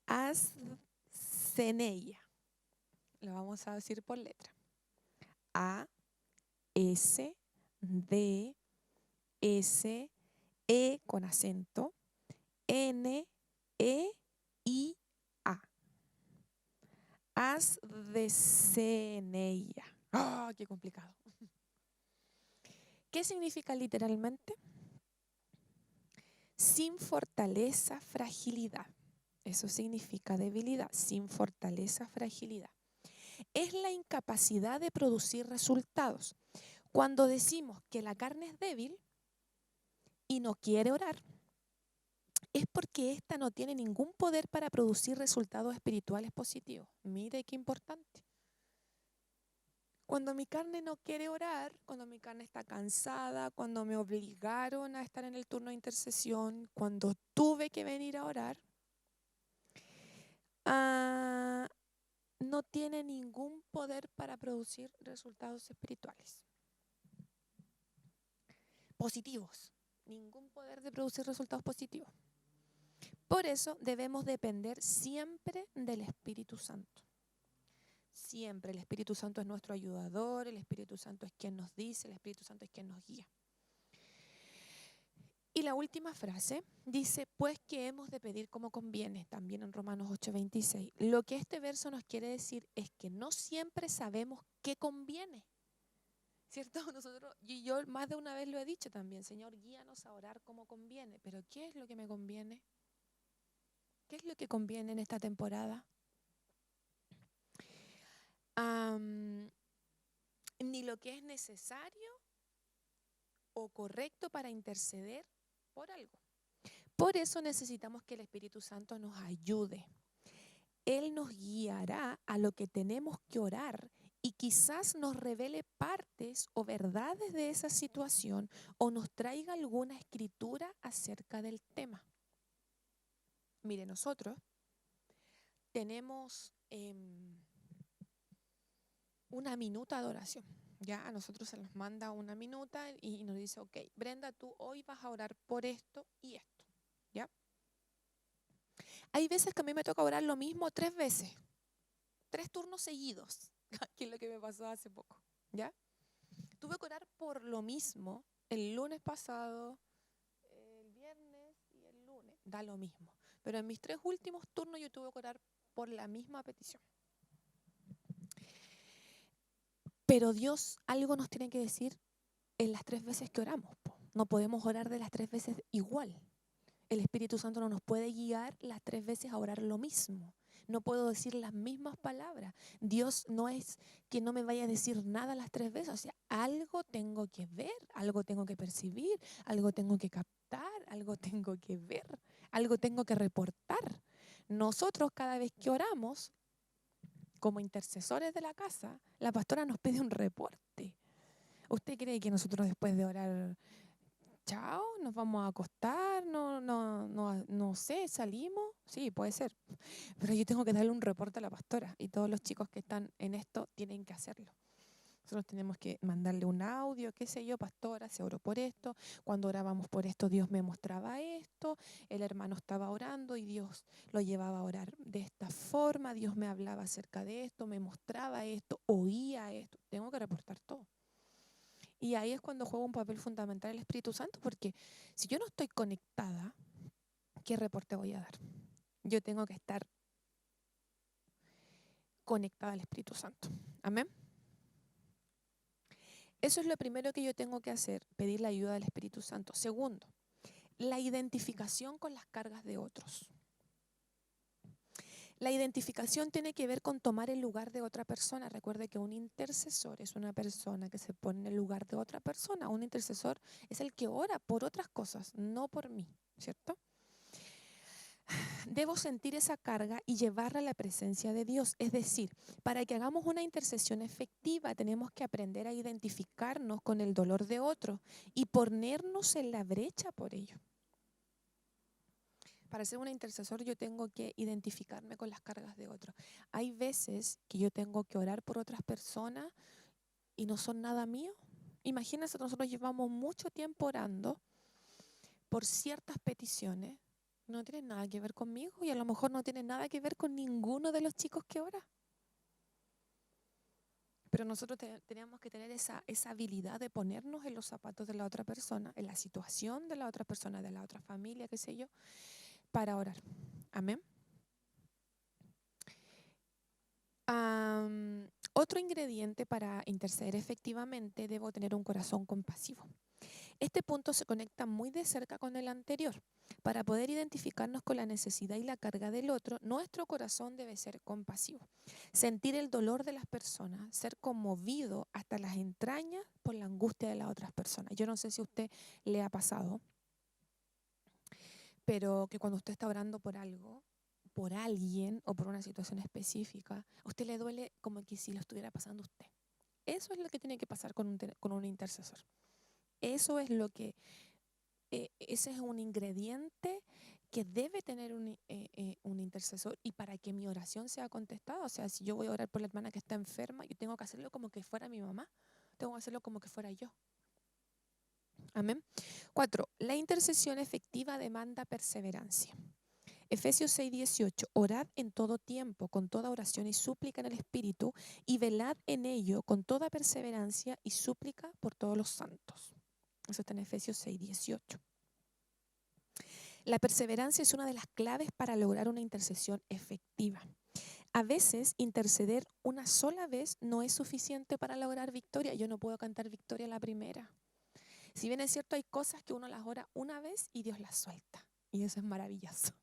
Asceneia. Lo vamos a decir por letra. A, S, D, S, E con acento, N, E, I, A. Asdeceneia. ¡Ah, qué complicado! ¿Qué significa literalmente? Sin fortaleza, fragilidad. Eso significa debilidad, sin fortaleza, fragilidad. Es la incapacidad de producir resultados. Cuando decimos que la carne es débil y no quiere orar, es porque ésta no tiene ningún poder para producir resultados espirituales positivos. Mire qué importante. Cuando mi carne no quiere orar, cuando mi carne está cansada, cuando me obligaron a estar en el turno de intercesión, cuando tuve que venir a orar, no tiene ningún poder para producir resultados espirituales positivos. Ningún poder de producir resultados positivos. Por eso debemos depender siempre del Espíritu Santo. Siempre el Espíritu Santo es nuestro ayudador, el Espíritu Santo es quien nos dice, el Espíritu Santo es quien nos guía. Y la última frase dice, pues que hemos de pedir como conviene, también en Romanos 8:26. Lo que este verso nos quiere decir es que no siempre sabemos qué conviene. ¿Cierto? Yo más de una vez lo he dicho también, Señor, guíanos a orar como conviene. Pero ¿qué es lo que me conviene? ¿Qué es lo que conviene en esta temporada? Ni lo que es necesario o correcto para interceder por algo. Por eso necesitamos que el Espíritu Santo nos ayude. Él nos guiará a lo que tenemos que orar y quizás nos revele partes o verdades de esa situación o nos traiga alguna escritura acerca del tema. Mire, nosotros tenemos una minuta de oración. Ya a nosotros se nos manda una minuta y nos dice, ok, Brenda, tú hoy vas a orar por esto y esto. ¿Ya? Hay veces que a mí me toca orar lo mismo 3 veces, 3 turnos seguidos, que es lo que me pasó hace poco. ¿Ya? Tuve que orar por lo mismo el lunes pasado, el viernes y el lunes. Da lo mismo. Pero en mis 3 últimos turnos yo tuve que orar por la misma petición. Pero Dios algo nos tiene que decir en las 3 veces que oramos. No podemos orar de las 3 veces igual. El Espíritu Santo no nos puede guiar las 3 veces a orar lo mismo. No puedo decir las mismas palabras. Dios no es que no me vaya a decir nada las 3 veces. O sea, algo tengo que ver, algo tengo que percibir, algo tengo que captar, algo tengo que ver, algo tengo que reportar. Nosotros cada vez que oramos, como intercesores de la casa, la pastora nos pide un reporte. ¿Usted cree que nosotros después de orar, chao, nos vamos a acostar, no sé, salimos? Sí, puede ser. Pero yo tengo que darle un reporte a la pastora y todos los chicos que están en esto tienen que hacerlo. Nosotros tenemos que mandarle un audio, qué sé yo, pastora, se oró por esto. Cuando orábamos por esto, Dios me mostraba esto. El hermano estaba orando y Dios lo llevaba a orar de esta forma. Dios me hablaba acerca de esto, me mostraba esto, oía esto. Tengo que reportar todo. Y ahí es cuando juega un papel fundamental el Espíritu Santo, porque si yo no estoy conectada, ¿qué reporte voy a dar? Yo tengo que estar conectada al Espíritu Santo. Amén. Eso es lo primero que yo tengo que hacer, pedir la ayuda del Espíritu Santo. Segundo, la identificación con las cargas de otros. La identificación tiene que ver con tomar el lugar de otra persona. Recuerde que un intercesor es una persona que se pone en el lugar de otra persona. Un intercesor es el que ora por otras cosas, no por mí, ¿cierto? Debo sentir esa carga y llevarla a la presencia de Dios. Es decir, para que hagamos una intercesión efectiva, tenemos que aprender a identificarnos con el dolor de otro y ponernos en la brecha por ello. Para ser un intercesor yo tengo que identificarme con las cargas de otros. Hay veces que yo tengo que orar por otras personas y no son nada mío. Imagínense, nosotros llevamos mucho tiempo orando por ciertas peticiones. No tienen nada que ver conmigo y a lo mejor no tienen nada que ver con ninguno de los chicos que ora. Pero nosotros teníamos que tener esa habilidad de ponernos en los zapatos de la otra persona, en la situación de la otra persona, de la otra familia, qué sé yo, para orar. Amén. Otro ingrediente para interceder efectivamente, debo tener un corazón compasivo. Este punto se conecta muy de cerca con el anterior. Para poder identificarnos con la necesidad y la carga del otro, nuestro corazón debe ser compasivo. Sentir el dolor de las personas, ser conmovido hasta las entrañas por la angustia de las otras personas. Yo no sé si a usted le ha pasado, pero que cuando usted está orando por algo, por alguien o por una situación específica, a usted le duele como que si lo estuviera pasando usted. Eso es lo que tiene que pasar con un intercesor. Eso es lo que, ese es un ingrediente que debe tener un intercesor, y para que mi oración sea contestada. O sea, si yo voy a orar por la hermana que está enferma, yo tengo que hacerlo como que fuera mi mamá, tengo que hacerlo como que fuera yo. Amén. 4. La intercesión efectiva demanda perseverancia. Efesios 6:18, orad en todo tiempo, con toda oración y súplica en el Espíritu, y velad en ello con toda perseverancia y súplica por todos los santos. Eso está en Efesios 6:18. La perseverancia es una de las claves para lograr una intercesión efectiva. A veces interceder una sola vez no es suficiente para lograr victoria. Yo no puedo cantar victoria la primera. Si bien es cierto, hay cosas que uno las ora una vez y Dios las suelta. Y eso es maravilloso.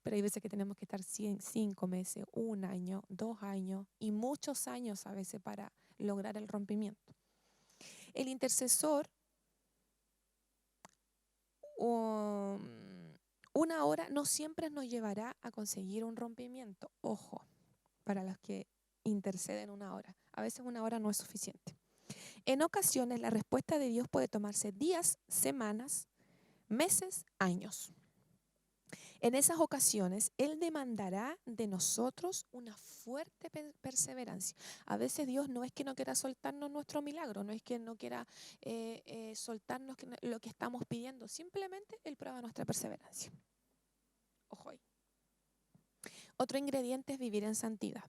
Pero hay veces que tenemos que estar 5 meses, 1 año, 2 años y muchos años a veces para lograr el rompimiento. El intercesor, una hora no siempre nos llevará a conseguir un rompimiento. Ojo, para los que interceden 1 hora. A veces 1 hora no es suficiente. En ocasiones la respuesta de Dios puede tomarse días, semanas, meses, años. En esas ocasiones, Él demandará de nosotros una fuerte perseverancia. A veces Dios no es que no quiera soltarnos nuestro milagro, no es que no quiera soltarnos lo que estamos pidiendo, simplemente Él prueba nuestra perseverancia. Ojo ahí. Otro ingrediente es vivir en santidad.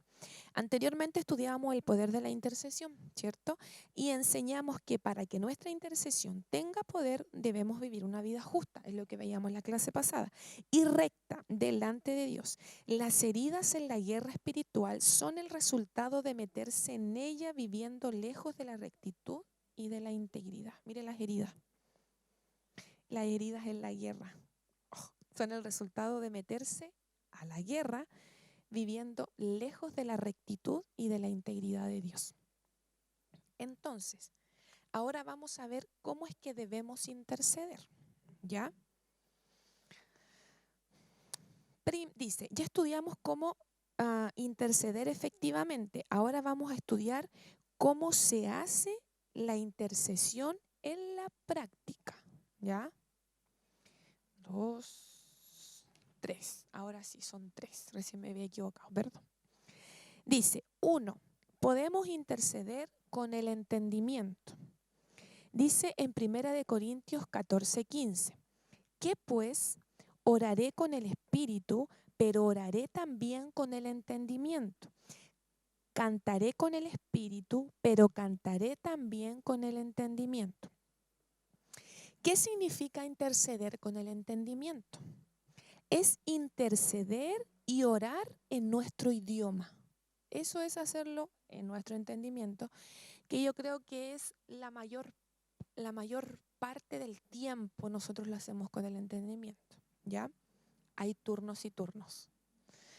Anteriormente estudiábamos el poder de la intercesión, ¿cierto? Y enseñamos que para que nuestra intercesión tenga poder debemos vivir una vida justa, es lo que veíamos en la clase pasada, y recta delante de Dios. Las heridas en la guerra espiritual son el resultado de meterse en ella viviendo lejos de la rectitud y de la integridad. Mire las heridas. Las heridas en la guerra son el resultado de meterse a la guerra viviendo lejos de la rectitud y de la integridad de Dios. Entonces, ahora vamos a ver cómo es que debemos interceder, ¿ya? Dice, ya estudiamos cómo interceder efectivamente. Ahora vamos a estudiar cómo se hace la intercesión en la práctica, ¿ya? 2, 3. Ahora sí, son 3. Recién me había equivocado, perdón. Dice, 1, podemos interceder con el entendimiento. Dice en 1 Corintios 14:15, que pues oraré con el espíritu, pero oraré también con el entendimiento. Cantaré con el espíritu, pero cantaré también con el entendimiento. ¿Qué significa interceder con el entendimiento? Es interceder y orar en nuestro idioma. Eso es hacerlo en nuestro entendimiento, que yo creo que es la mayor parte del tiempo nosotros lo hacemos con el entendimiento, ¿ya? Hay turnos y turnos,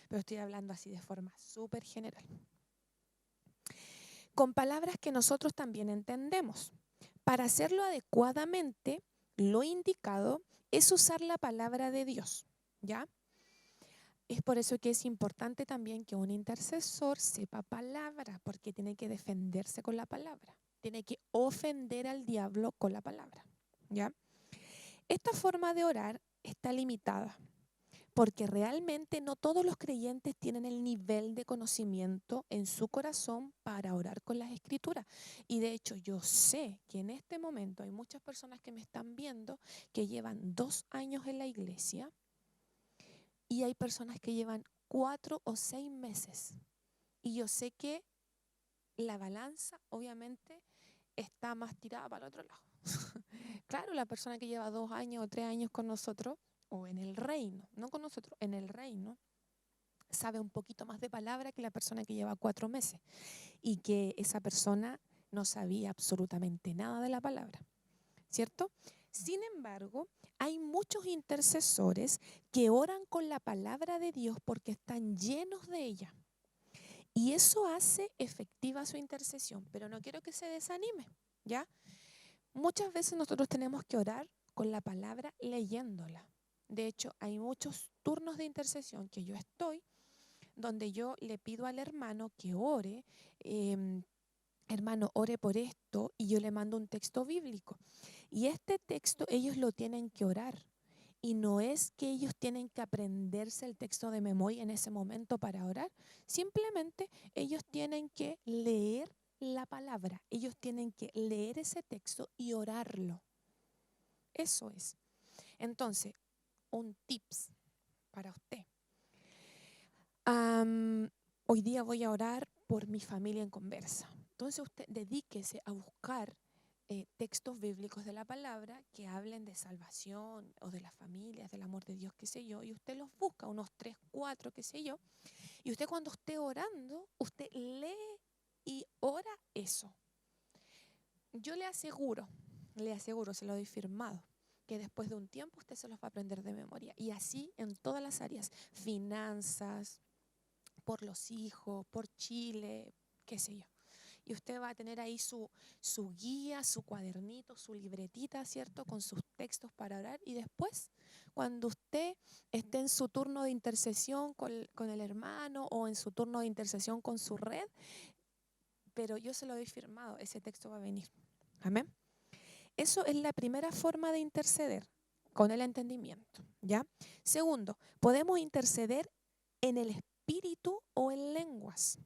pero estoy hablando así de forma súper general. Con palabras que nosotros también entendemos. Para hacerlo adecuadamente, lo indicado es usar la palabra de Dios, ¿ya? Es por eso que es importante también que un intercesor sepa palabra, porque tiene que defenderse con la palabra. Tiene que ofender al diablo con la palabra, ¿ya? Esta forma de orar está limitada, porque realmente no todos los creyentes tienen el nivel de conocimiento en su corazón para orar con las escrituras. Y de hecho yo sé que en este momento hay muchas personas que me están viendo que llevan 2 años en la iglesia, y hay personas que llevan 4 o 6 meses. Y yo sé que la balanza obviamente está más tirada para el otro lado. Claro, la persona que lleva 2 años o 3 años con nosotros, o en el reino, no con nosotros, en el reino, sabe un poquito más de palabra que la persona que lleva 4 meses y que esa persona no sabía absolutamente nada de la palabra, ¿cierto? Sin embargo, hay muchos intercesores que oran con la palabra de Dios porque están llenos de ella. Y eso hace efectiva su intercesión, pero no quiero que se desanime, ¿ya? Muchas veces nosotros tenemos que orar con la palabra leyéndola. De hecho, hay muchos turnos de intercesión que yo estoy, donde yo le pido al hermano que ore, hermano, ore por esto, y yo le mando un texto bíblico. Y este texto ellos lo tienen que orar. Y no es que ellos tienen que aprenderse el texto de memoria en ese momento para orar. Simplemente ellos tienen que leer la palabra. Ellos tienen que leer ese texto y orarlo. Eso es. Entonces, un tips para usted. Hoy día voy a orar por mi familia en conversa. Entonces usted dedíquese a buscar textos bíblicos de la palabra que hablen de salvación o de las familias, del amor de Dios, qué sé yo, y usted los busca, unos 3, 4, qué sé yo, y usted cuando esté orando, usted lee y ora eso. Yo le aseguro, se lo doy firmado, que después de un tiempo usted se los va a aprender de memoria. Y así en todas las áreas, finanzas, por los hijos, por Chile, qué sé yo. Y usted va a tener ahí su guía, su cuadernito, su libretita, ¿cierto? Con sus textos para orar. Y después, cuando usted esté en su turno de intercesión con el hermano o en su turno de intercesión con su red, pero yo se lo doy firmado, ese texto va a venir. Amén. Eso es la primera forma de interceder, con el entendimiento, ¿ya? Segundo, podemos interceder en el espíritu o en lenguas.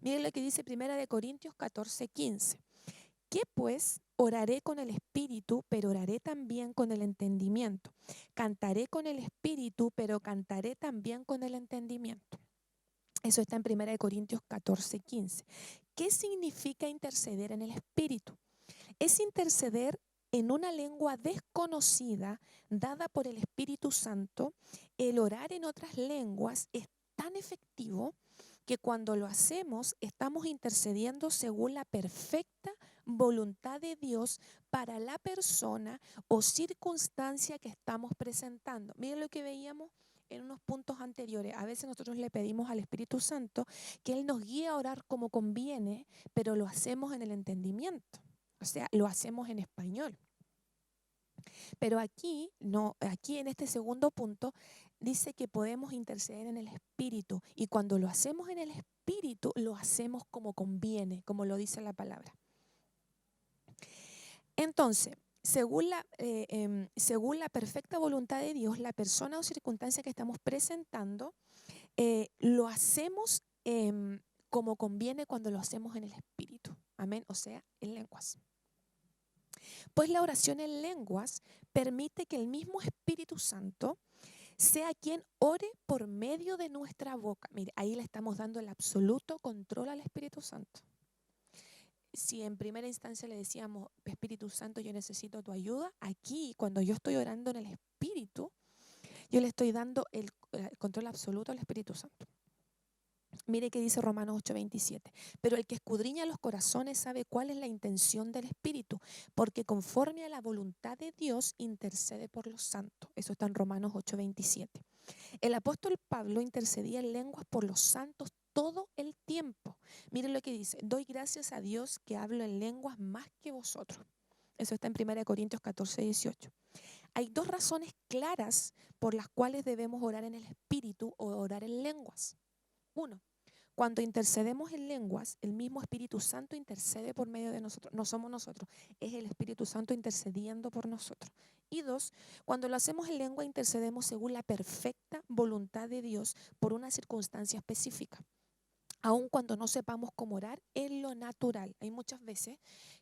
Miren lo que dice 1 Corintios 14:15. ¿Qué pues? Oraré con el espíritu, pero oraré también con el entendimiento. Cantaré con el espíritu, pero cantaré también con el entendimiento. Eso está en 1 Corintios 14:15. ¿Qué significa interceder en el espíritu? Es interceder en una lengua desconocida dada por el Espíritu Santo. El orar en otras lenguas es tan efectivo que cuando lo hacemos estamos intercediendo según la perfecta voluntad de Dios para la persona o circunstancia que estamos presentando. Miren lo que veíamos en unos puntos anteriores. A veces nosotros le pedimos al Espíritu Santo que Él nos guíe a orar como conviene, pero lo hacemos en el entendimiento. O sea, lo hacemos en español. Pero aquí, no, aquí en este segundo punto, dice que podemos interceder en el espíritu. Y cuando lo hacemos en el espíritu, lo hacemos como conviene, como lo dice la palabra. Entonces, según la perfecta voluntad de Dios, la persona o circunstancia que estamos presentando, lo hacemos como conviene cuando lo hacemos en el espíritu. Amén. O sea, en lenguas. Pues la oración en lenguas permite que el mismo Espíritu Santo sea quien ore por medio de nuestra boca. Mire, ahí le estamos dando el absoluto control al Espíritu Santo. Si en primera instancia le decíamos, Espíritu Santo, yo necesito tu ayuda, aquí cuando yo estoy orando en el Espíritu, yo le estoy dando el control absoluto al Espíritu Santo. Mire que dice Romanos 8:27. Pero el que escudriña los corazones sabe cuál es la intención del Espíritu, porque conforme a la voluntad de Dios intercede por los santos. Eso está en Romanos 8:27. El apóstol Pablo intercedía en lenguas por los santos todo el tiempo. Mire lo que dice: doy gracias a Dios que hablo en lenguas más que vosotros. Eso está en 1 Corintios 14:18. Hay dos razones claras por las cuales debemos orar en el Espíritu o orar en lenguas. Uno, cuando intercedemos en lenguas, el mismo Espíritu Santo intercede por medio de nosotros. No somos nosotros, es el Espíritu Santo intercediendo por nosotros. Y dos, cuando lo hacemos en lengua, intercedemos según la perfecta voluntad de Dios por una circunstancia específica. Aun cuando no sepamos cómo orar, en lo natural. Hay muchas veces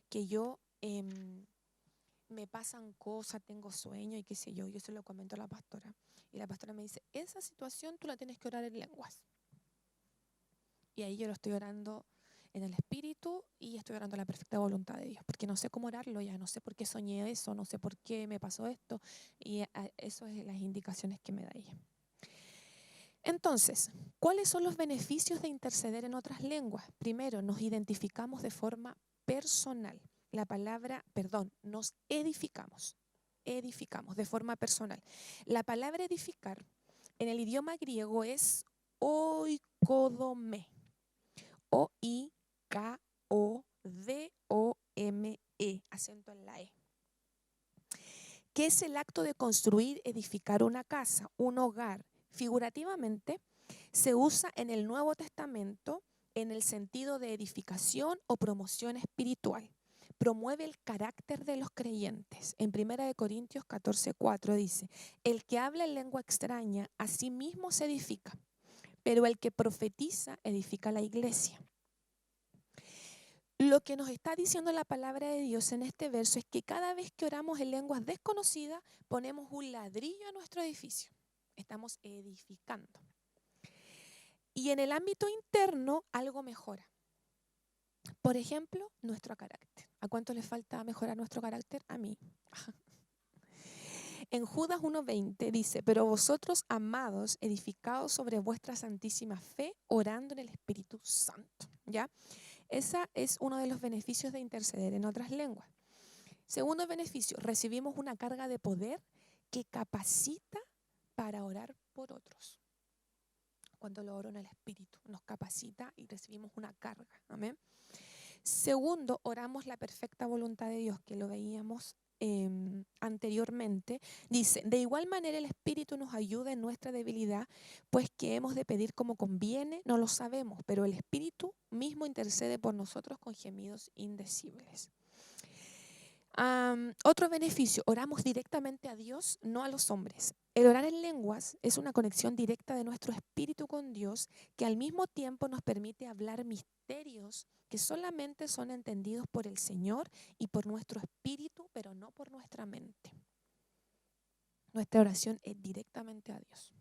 que yo me pasan cosas, tengo sueño y qué sé yo. Yo se lo comento a la pastora. Y la pastora me dice, esa situación tú la tienes que orar en lenguas. Y ahí yo lo estoy orando en el espíritu y estoy orando la perfecta voluntad de Dios, porque no sé cómo orarlo ya, no sé por qué soñé eso, no sé por qué me pasó esto, y eso es las indicaciones que me da ella. Entonces, ¿cuáles son los beneficios de interceder en otras lenguas? Primero, nos identificamos de forma personal. Nos edificamos de forma personal. La palabra edificar en el idioma griego es oikodome, O-I-K-O-D-O-M-E, acento en la E, que es el acto de construir, edificar una casa, un hogar. Figurativamente, se usa en el Nuevo Testamento en el sentido de edificación o promoción espiritual. Promueve el carácter de los creyentes. En 1 Corintios 14:4 dice, el que habla en lengua extraña a sí mismo se edifica, pero el que profetiza edifica la iglesia. Lo que nos está diciendo la palabra de Dios en este verso es que cada vez que oramos en lenguas desconocidas, ponemos un ladrillo a nuestro edificio. Estamos edificando. Y en el ámbito interno, algo mejora. Por ejemplo, nuestro carácter. ¿A cuánto le falta mejorar nuestro carácter? A mí. En Judas 1:20 dice, pero vosotros, amados, edificados sobre vuestra santísima fe, orando en el Espíritu Santo. ¿Ya? Ese es uno de los beneficios de interceder en otras lenguas. Segundo beneficio, recibimos una carga de poder que capacita para orar por otros. Cuando lo oro en el Espíritu, nos capacita y recibimos una carga. Amén. Segundo, oramos la perfecta voluntad de Dios, que lo veíamos anteriormente. Dice, de igual manera el Espíritu nos ayuda en nuestra debilidad, pues que hemos de pedir como conviene, no lo sabemos, pero el Espíritu mismo intercede por nosotros con gemidos indecibles. Otro beneficio, oramos directamente a Dios, no a los hombres. El orar en lenguas es una conexión directa de nuestro espíritu con Dios que al mismo tiempo nos permite hablar misterios que solamente son entendidos por el Señor y por nuestro espíritu, pero no por nuestra mente. Nuestra oración es directamente a Dios.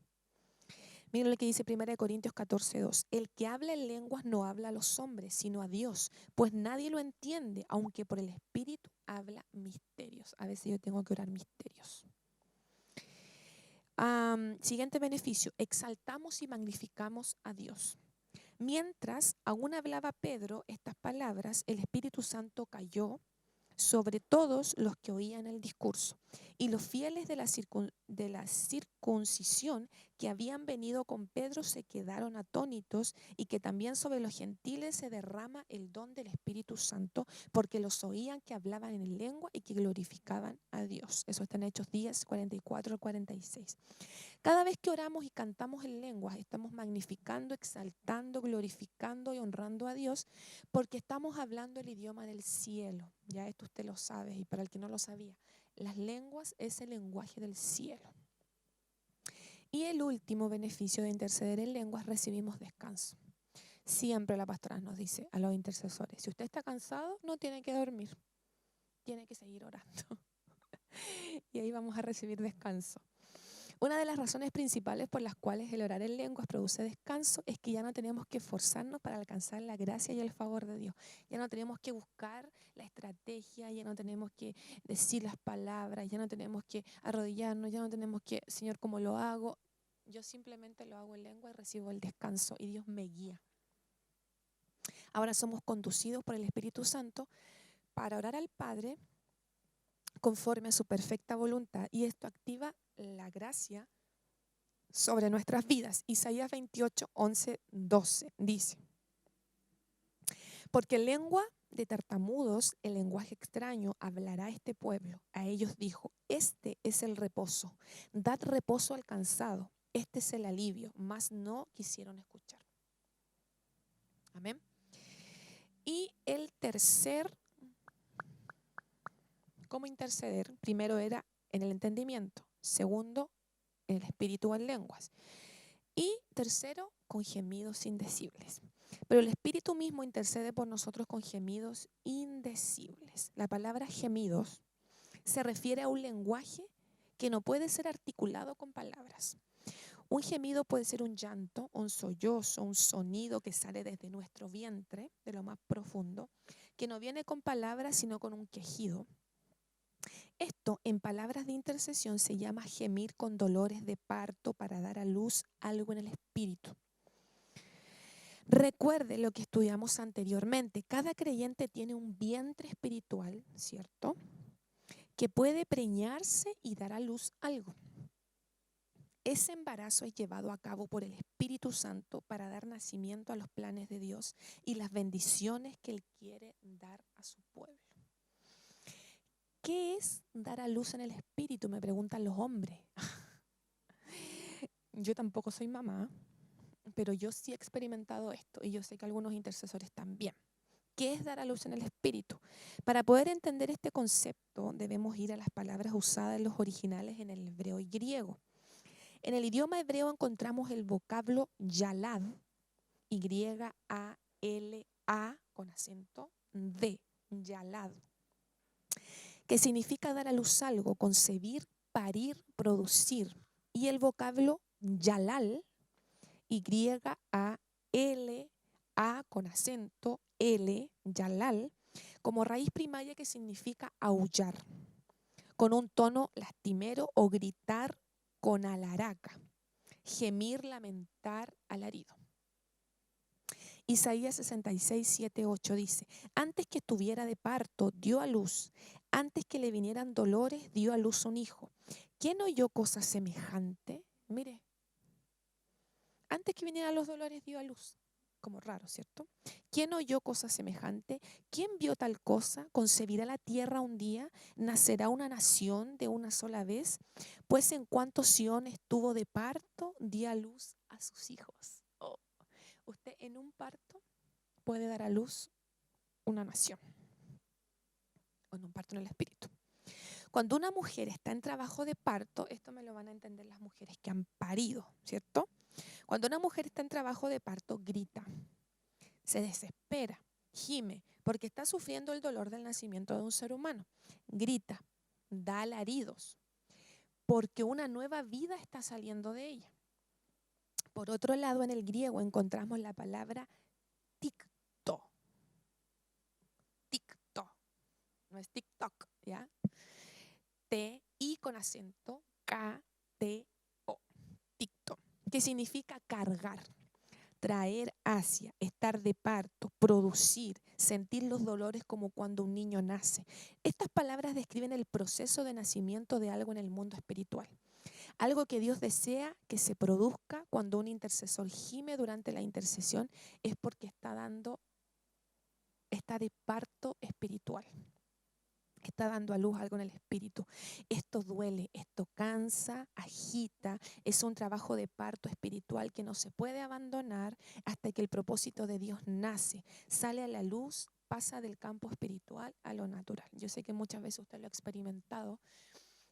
Miren lo que dice 1 Corintios 14:2. El que habla en lenguas no habla a los hombres, sino a Dios, pues nadie lo entiende, aunque por el Espíritu habla misterios. A veces yo tengo que orar misterios. Siguiente beneficio, exaltamos y magnificamos a Dios. Mientras aún hablaba Pedro estas palabras, el Espíritu Santo cayó sobre todos los que oían el discurso. Y los fieles de la circuncisión que habían venido con Pedro se quedaron atónitos, y que también sobre los gentiles se derrama el don del Espíritu Santo, porque los oían que hablaban en lengua y que glorificaban a Dios. Eso está en Hechos 10, 44 al 46. Cada vez que oramos y cantamos en lenguas, estamos magnificando, exaltando, glorificando y honrando a Dios, porque estamos hablando el idioma del cielo. Ya esto usted lo sabe, y para el que no lo sabía, las lenguas es el lenguaje del cielo. Y el último beneficio de interceder en lenguas, recibimos descanso. Siempre la pastora nos dice a los intercesores, si usted está cansado, no tiene que dormir, tiene que seguir orando. Y ahí vamos a recibir descanso. Una de las razones principales por las cuales el orar en lenguas produce descanso es que ya no tenemos que esforzarnos para alcanzar la gracia y el favor de Dios. Ya no tenemos que buscar la estrategia, ya no tenemos que decir las palabras, ya no tenemos que arrodillarnos, ya no tenemos que, Señor, ¿cómo lo hago? Yo simplemente lo hago en lengua y recibo el descanso y Dios me guía. Ahora somos conducidos por el Espíritu Santo para orar al Padre conforme a su perfecta voluntad, y esto activa la gracia sobre nuestras vidas. Isaías 28, 11, 12 dice, porque lengua de tartamudos, el lenguaje extraño, hablará este pueblo. A ellos dijo, este es el reposo, dad reposo al cansado, este es el alivio, mas no quisieron escuchar. Amén. Y el tercer, ¿cómo interceder? Primero era en el entendimiento, segundo, en el espíritu en lenguas, y tercero, con gemidos indecibles. Pero el Espíritu mismo intercede por nosotros con gemidos indecibles. La palabra gemidos se refiere a un lenguaje que no puede ser articulado con palabras. Un gemido puede ser un llanto, un sollozo, un sonido que sale desde nuestro vientre, de lo más profundo, que no viene con palabras, sino con un quejido. Esto, en palabras de intercesión, se llama gemir con dolores de parto para dar a luz algo en el espíritu. Recuerde lo que estudiamos anteriormente. Cada creyente tiene un vientre espiritual, ¿cierto?, que puede preñarse y dar a luz algo. Ese embarazo es llevado a cabo por el Espíritu Santo para dar nacimiento a los planes de Dios y las bendiciones que Él quiere dar a su pueblo. ¿Qué es dar a luz en el Espíritu?, me preguntan los hombres. Yo tampoco soy mamá, pero yo sí he experimentado esto y yo sé que algunos intercesores también. ¿Qué es dar a luz en el Espíritu? Para poder entender este concepto debemos ir a las palabras usadas en los originales en el hebreo y griego. En el idioma hebreo encontramos el vocablo yalad, Y-A-L-A con acento D, yalad, que significa dar a luz algo, concebir, parir, producir. Y el vocablo yalal, Y-A-L-A con acento L, yalal, como raíz primaria que significa aullar, con un tono lastimero o gritar con alaraca, gemir, lamentar, alarido. Isaías 66, 7, 8 dice: antes que estuviera de parto, dio a luz, antes que le vinieran dolores, dio a luz un hijo. ¿Quién oyó cosa semejante? Mire, antes que vinieran los dolores, dio a luz. Como raro, ¿cierto? ¿Quién oyó cosa semejante? ¿Quién vio tal cosa? ¿Concebirá la tierra un día? ¿Nacerá una nación de una sola vez? Pues en cuanto Sión estuvo de parto, dio a luz a sus hijos. Oh. Usted en un parto puede dar a luz una nación. O en un parto en el espíritu. Cuando una mujer está en trabajo de parto, esto me lo van a entender las mujeres que han parido, ¿cierto? Cuando una mujer está en trabajo de parto, grita, se desespera, gime, porque está sufriendo el dolor del nacimiento de un ser humano. Grita, da alaridos, porque una nueva vida está saliendo de ella. Por otro lado, en el griego encontramos la palabra ticto. Ticto. No es TikTok, ¿ya? T-I con acento, K-T-O. Ticto. Que significa cargar, traer hacia, estar de parto, producir, sentir los dolores como cuando un niño nace. Estas palabras describen el proceso de nacimiento de algo en el mundo espiritual. Algo que Dios desea que se produzca cuando un intercesor gime durante la intercesión es porque está de parto espiritual. Está dando a luz algo en el espíritu. Esto duele, esto cansa, agita. Es un trabajo de parto espiritual que no se puede abandonar hasta que el propósito de Dios nace, sale a la luz, pasa del campo espiritual a lo natural. Yo sé que muchas veces usted lo ha experimentado.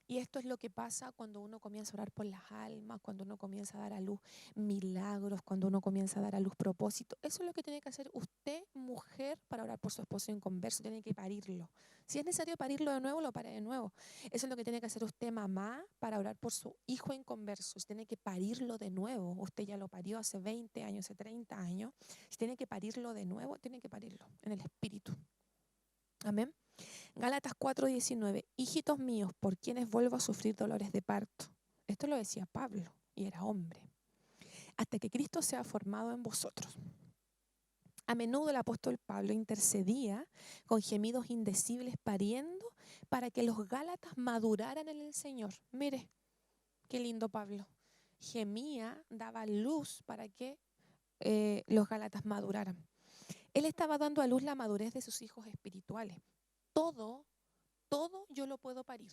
Y esto es lo que pasa cuando uno comienza a orar por las almas, cuando uno comienza a dar a luz milagros, cuando uno comienza a dar a luz propósito. Eso es lo que tiene que hacer usted, mujer, para orar por su esposo inconverso. Tiene que parirlo. Si es necesario parirlo de nuevo, lo pare de nuevo. Eso es lo que tiene que hacer usted, mamá, para orar por su hijo inconverso. Si tiene que parirlo de nuevo, usted ya lo parió hace 20 años, hace 30 años. Si tiene que parirlo de nuevo, tiene que parirlo en el espíritu. Amén. Gálatas 4:19, hijitos míos, por quienes vuelvo a sufrir dolores de parto. Esto lo decía Pablo y era hombre. Hasta que Cristo sea formado en vosotros. A menudo el apóstol Pablo intercedía con gemidos indecibles pariendo para que los gálatas maduraran en el Señor. Mire, qué lindo Pablo. Gemía, daba luz para que los gálatas maduraran. Él estaba dando a luz la madurez de sus hijos espirituales. Todo yo lo puedo parir.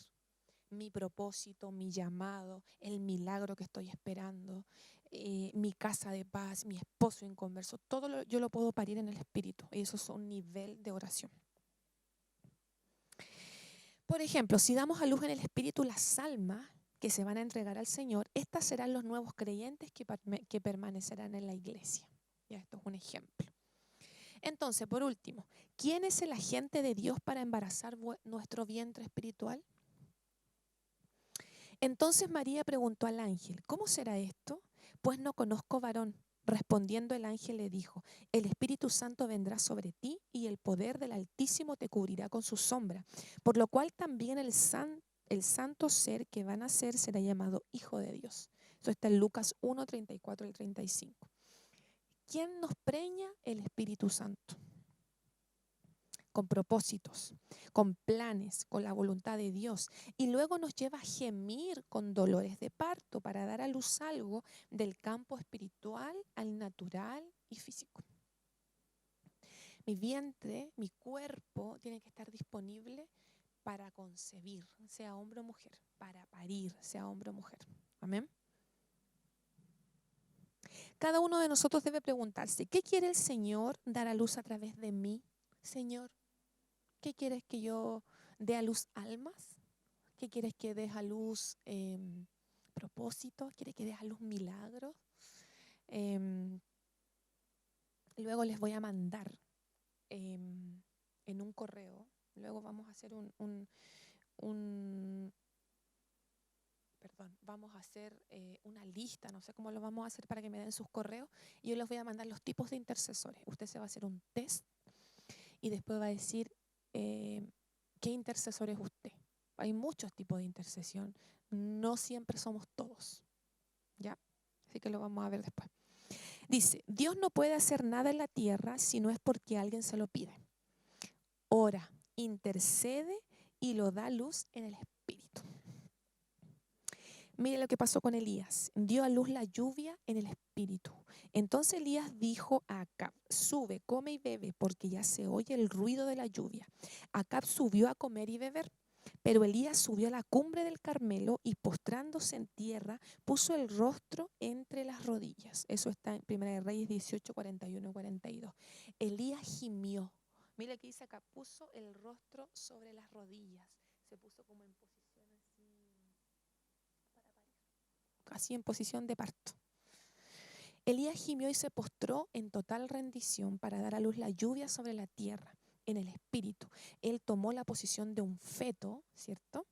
Mi propósito, mi llamado, el milagro que estoy esperando, mi casa de paz, mi esposo inconverso, yo lo puedo parir en el espíritu. Y eso es un nivel de oración. Por ejemplo, si damos a luz en el espíritu las almas que se van a entregar al Señor, estas serán los nuevos creyentes que permanecerán en la iglesia. Ya, esto es un ejemplo. Entonces, por último, ¿quién es el agente de Dios para embarazar nuestro vientre espiritual? Entonces María preguntó al ángel, ¿cómo será esto? pues no conozco varón. Respondiendo el ángel le dijo, el Espíritu Santo vendrá sobre ti y el poder del Altísimo te cubrirá con su sombra, por lo cual también el santo ser que va a nacer será llamado Hijo de Dios. Esto está en Lucas 1, 34 al 35. ¿Quién nos preña? El Espíritu Santo. Con propósitos, con planes, con la voluntad de Dios. Y luego nos lleva a gemir con dolores de parto para dar a luz algo del campo espiritual al natural y físico. Mi vientre, mi cuerpo tiene que estar disponible para concebir, sea hombre o mujer, para parir, sea hombre o mujer. Amén. Cada uno de nosotros debe preguntarse, ¿qué quiere el Señor dar a luz a través de mí? Señor, ¿qué quieres que yo dé a luz almas? ¿Qué quieres que dé a luz propósitos? ¿Quieres que dé a luz milagros? Luego les voy a mandar en un correo. Luego vamos a hacer vamos a hacer una lista, no sé cómo lo vamos a hacer para que me den sus correos. Y yo les voy a mandar los tipos de intercesores. Usted se va a hacer un test y después va a decir qué intercesor es usted. Hay muchos tipos de intercesión. No siempre somos todos. ¿Ya? Así que lo vamos a ver después. Dice, Dios no puede hacer nada en la tierra si no es porque alguien se lo pide. Ora, intercede y lo da luz en el Espíritu. Mire lo que pasó con Elías. Dio a luz la lluvia en el Espíritu. Entonces Elías dijo a Acab, sube, come y bebe, porque ya se oye el ruido de la lluvia. Acab subió a comer y beber. Pero Elías subió a la cumbre del Carmelo y postrándose en tierra, puso el rostro entre las rodillas. Eso está en 1 Reyes 18, 41 y 42. Elías gimió. Mira que dice acá, puso el rostro sobre las rodillas. Se puso como en posición así en posición de parto. Elías gimió y se postró en total rendición para dar a luz la lluvia sobre la tierra, en el espíritu. Él tomó la posición de un feto, ¿cierto?,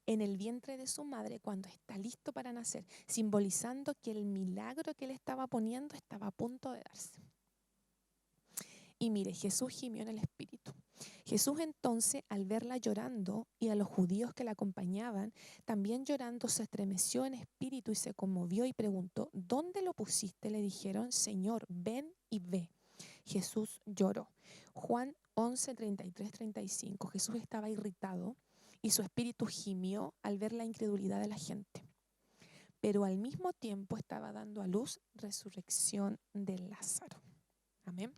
en el vientre de su madre cuando está listo para nacer, simbolizando que el milagro que él estaba poniendo estaba a punto de darse. Y mire, Jesús gimió en el espíritu. Jesús entonces, al verla llorando y a los judíos que la acompañaban, también llorando, se estremeció en espíritu y se conmovió y preguntó, ¿dónde lo pusiste? Le dijeron, Señor, ven y ve. Jesús lloró. Juan 11, 33, 35. Jesús estaba irritado y su espíritu gimió al ver la incredulidad de la gente. Pero al mismo tiempo estaba dando a luz resurrección de Lázaro. Amén.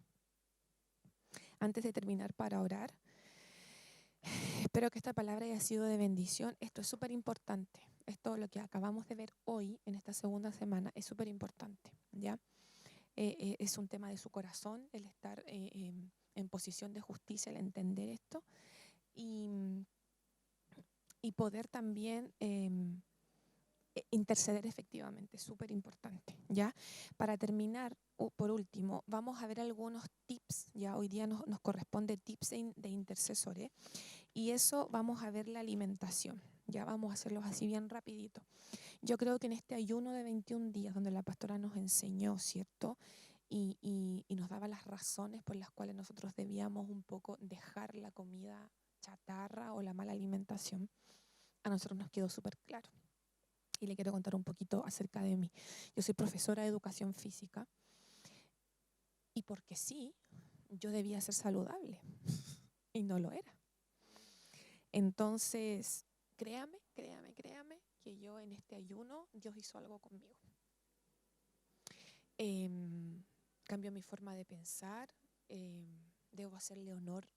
Antes de terminar para orar, espero que esta palabra haya sido de bendición. Esto es súper importante. Esto, lo que acabamos de ver hoy en esta segunda semana, es súper importante, ¿ya? Es un tema de su corazón, el estar en posición de justicia, el entender esto y poder también interceder efectivamente, súper importante, ¿ya? Para terminar, por último, vamos a ver algunos tips, ya hoy día nos corresponde tips de intercesores, y eso vamos a ver la alimentación, ya vamos a hacerlos así bien rapidito. Yo creo que en este ayuno de 21 días, donde la pastora nos enseñó, ¿cierto?, y nos daba las razones por las cuales nosotros debíamos un poco dejar la comida chatarra o la mala alimentación, a nosotros nos quedó súper claro. Y le quiero contar un poquito acerca de mí. Yo soy profesora de educación física y porque sí, yo debía ser saludable y no lo era. Entonces, créame que yo en este ayuno, Dios hizo algo conmigo. Cambió mi forma de pensar, debo hacerle honor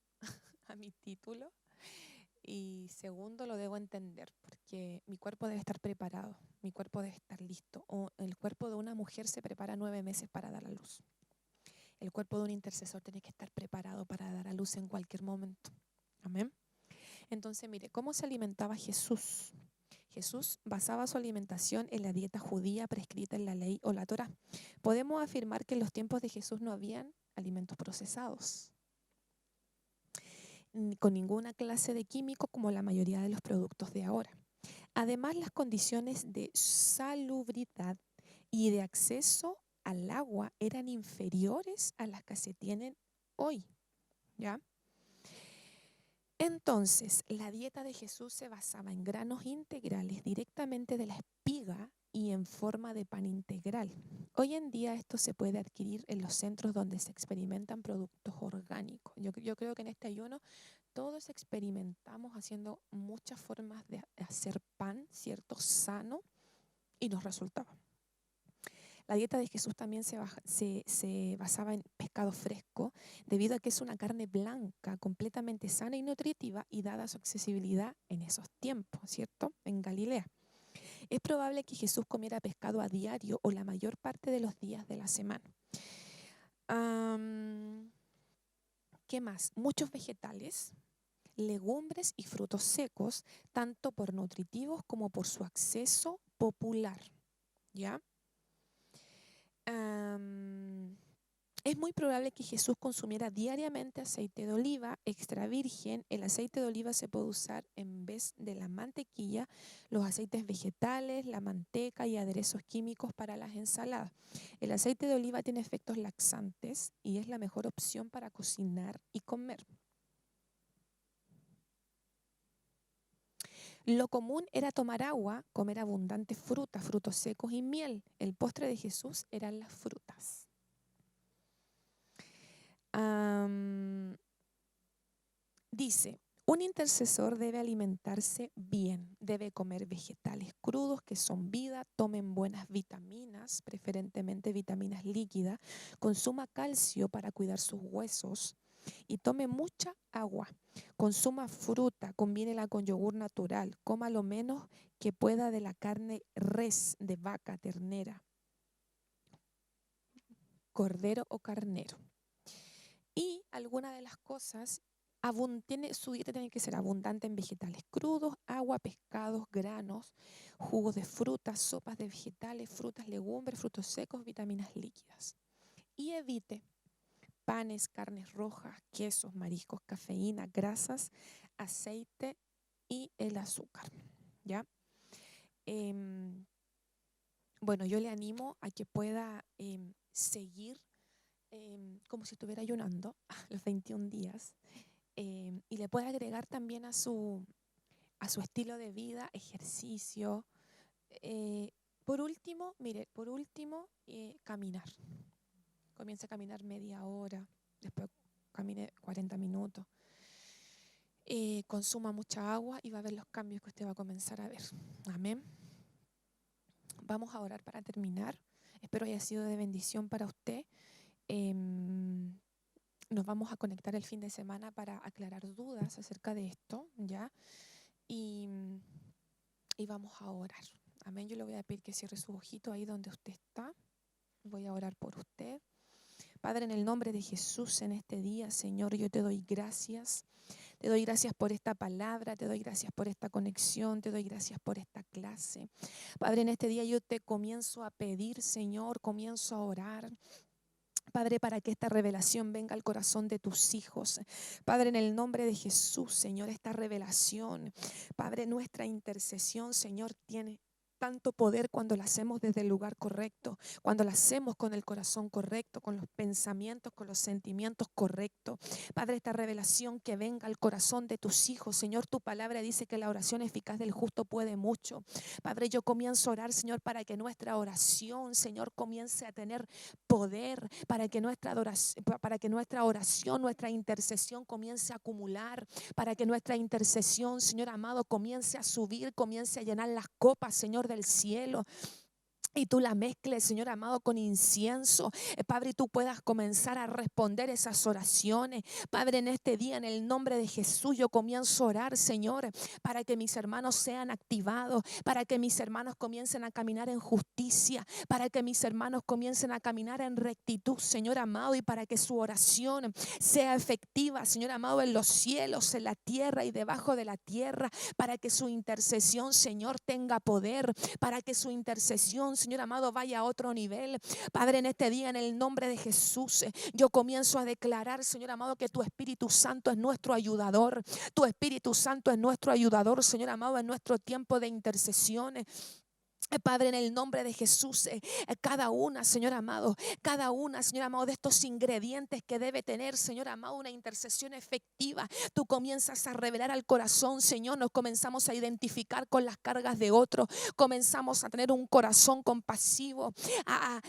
a mi título. Y segundo, lo debo entender, porque mi cuerpo debe estar preparado, mi cuerpo debe estar listo. O el cuerpo de una mujer se prepara 9 meses para dar a luz. El cuerpo de un intercesor tiene que estar preparado para dar a luz en cualquier momento. Amén. Entonces, mire, ¿cómo se alimentaba Jesús? Jesús basaba su alimentación en la dieta judía prescrita en la ley o la Torá. Podemos afirmar que en los tiempos de Jesús no habían alimentos procesados, con ninguna clase de químico como la mayoría de los productos de ahora. Además, las condiciones de salubridad y de acceso al agua eran inferiores a las que se tienen hoy, ¿ya? Entonces, la dieta de Jesús se basaba en granos integrales directamente de la espiga y en forma de pan integral. Hoy en día esto se puede adquirir en los centros donde se experimentan productos orgánicos. Yo creo que en este ayuno todos experimentamos haciendo muchas formas de hacer pan, ¿cierto? Sano, y nos resultaba. La dieta de Jesús también se basaba en pescado fresco, debido a que es una carne blanca, completamente sana y nutritiva, y dada su accesibilidad en esos tiempos, ¿cierto? En Galilea. Es probable que Jesús comiera pescado a diario o la mayor parte de los días de la semana. ¿Qué más? Muchos vegetales, legumbres y frutos secos, tanto por nutritivos como por su acceso popular, ¿ya? Es muy probable que Jesús consumiera diariamente aceite de oliva extra virgen. El aceite de oliva se puede usar en vez de la mantequilla, los aceites vegetales, la manteca y aderezos químicos para las ensaladas. El aceite de oliva tiene efectos laxantes y es la mejor opción para cocinar y comer. Lo común era tomar agua, comer abundantes frutas, frutos secos y miel. El postre de Jesús eran las frutas. Dice, un intercesor debe alimentarse bien, debe comer vegetales crudos que son vida, tomen buenas vitaminas, preferentemente vitaminas líquidas, consuma calcio para cuidar sus huesos y tome mucha agua. Consuma fruta, combínela con yogur natural, coma lo menos que pueda de la carne res, de vaca, ternera, cordero o carnero. Y alguna de las cosas, su dieta tiene que ser abundante en vegetales crudos, agua, pescados, granos, jugos de frutas, sopas de vegetales, frutas, legumbres, frutos secos, vitaminas líquidas. Y evite panes, carnes rojas, quesos, mariscos, cafeína, grasas, aceite y el azúcar, ¿ya? Bueno, yo le animo a que pueda seguir como si estuviera ayunando los 21 días y le puede agregar también a su estilo de vida ejercicio. Por último, caminar. Comience a caminar media hora, después camine 40 minutos. Consuma mucha agua y va a ver los cambios que usted va a comenzar a ver. Amén. Vamos a orar para terminar. Espero haya sido de bendición para usted. Nos vamos a conectar el fin de semana para aclarar dudas acerca de esto, ¿ya? Y vamos a orar. Amén. Yo le voy a pedir que cierre su ojito ahí donde usted está. Voy a orar por usted. Padre, en el nombre de Jesús, en este día, Señor, yo te doy gracias. Te doy gracias por esta palabra, te doy gracias por esta conexión, te doy gracias por esta clase. Padre, en este día yo te comienzo a pedir, Señor, comienzo a orar. Padre, para que esta revelación venga al corazón de tus hijos. Padre, en el nombre de Jesús, Señor, esta revelación. Padre, nuestra intercesión, Señor, tiene tanto poder cuando la hacemos desde el lugar correcto, cuando la hacemos con el corazón correcto, con los pensamientos, con los sentimientos correctos. Padre, esta revelación que venga al corazón de tus hijos. Señor, tu palabra dice que la oración eficaz del justo puede mucho. Padre, yo comienzo a orar, Señor, para que nuestra oración, Señor, comience a tener poder, para que nuestra oración, nuestra intercesión comience a acumular, para que nuestra intercesión, Señor amado, comience a subir, comience a llenar las copas, Señor, del cielo. Y tú la mezcles, Señor amado, con incienso. Padre, y tú puedas comenzar a responder esas oraciones. Padre, en este día, en el nombre de Jesús, yo comienzo a orar, Señor, para que mis hermanos sean activados, para que mis hermanos comiencen a caminar en justicia, para que mis hermanos comiencen a caminar en rectitud, Señor amado, y para que su oración sea efectiva, Señor amado, en los cielos, en la tierra y debajo de la tierra, para que su intercesión, Señor, tenga poder, para que su intercesión, Señor amado, vaya a otro nivel. Padre, en este día, en el nombre de Jesús, yo comienzo a declarar, Señor amado, que tu Espíritu Santo es nuestro ayudador. Tu Espíritu Santo es nuestro ayudador, Señor amado, en nuestro tiempo de intercesiones. Padre, en el nombre de Jesús, cada una, Señor amado, cada una, Señor amado, de estos ingredientes que debe tener, Señor amado, una intercesión efectiva. Tú comienzas a revelar al corazón, Señor, nos comenzamos a identificar con las cargas de otros, comenzamos a tener un corazón compasivo.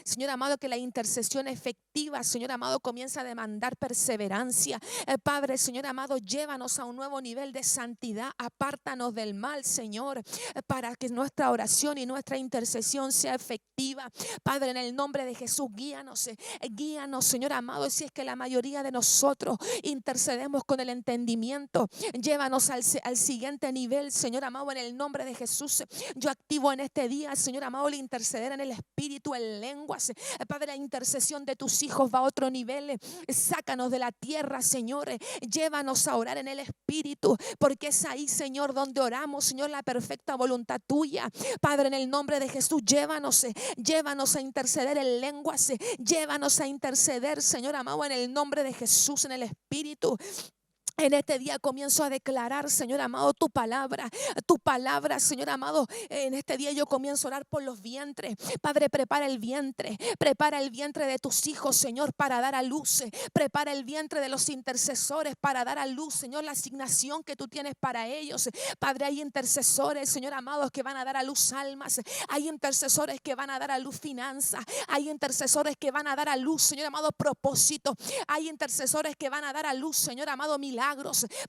Señor amado, que la intercesión efectiva, Señor amado, comienza a demandar perseverancia. Padre, Señor amado, llévanos a un nuevo nivel de santidad, apártanos del mal, Señor, para que nuestra oración y nuestra intercesión sea efectiva. Padre, en el nombre de Jesús, guíanos, Señor amado. Si es que la mayoría de nosotros intercedemos con el entendimiento, llévanos al siguiente nivel, Señor amado, en el nombre de Jesús. Yo activo en este día, Señor amado, el interceder en el Espíritu, en lenguas. Padre, la intercesión de tus hijos va a otro nivel. Sácanos de la tierra, Señor. Llévanos a orar en el Espíritu, porque es ahí, Señor, donde oramos, Señor, la perfecta voluntad tuya. Padre, en el nombre de Jesús, llévanos a interceder en lenguas, llévanos a interceder, Señor amado, en el nombre de Jesús, en el Espíritu. En este día comienzo a declarar, Señor amado, tu palabra, Señor amado. En este día yo comienzo a orar por los vientres. Padre, prepara el vientre de tus hijos, Señor, para dar a luz. Prepara el vientre de los intercesores para dar a luz, Señor, la asignación que tú tienes para ellos. Padre, hay intercesores, Señor amado, que van a dar a luz almas. Hay intercesores que van a dar a luz finanzas. Hay intercesores que van a dar a luz, Señor amado, propósito. Hay intercesores que van a dar a luz, Señor amado, milagros.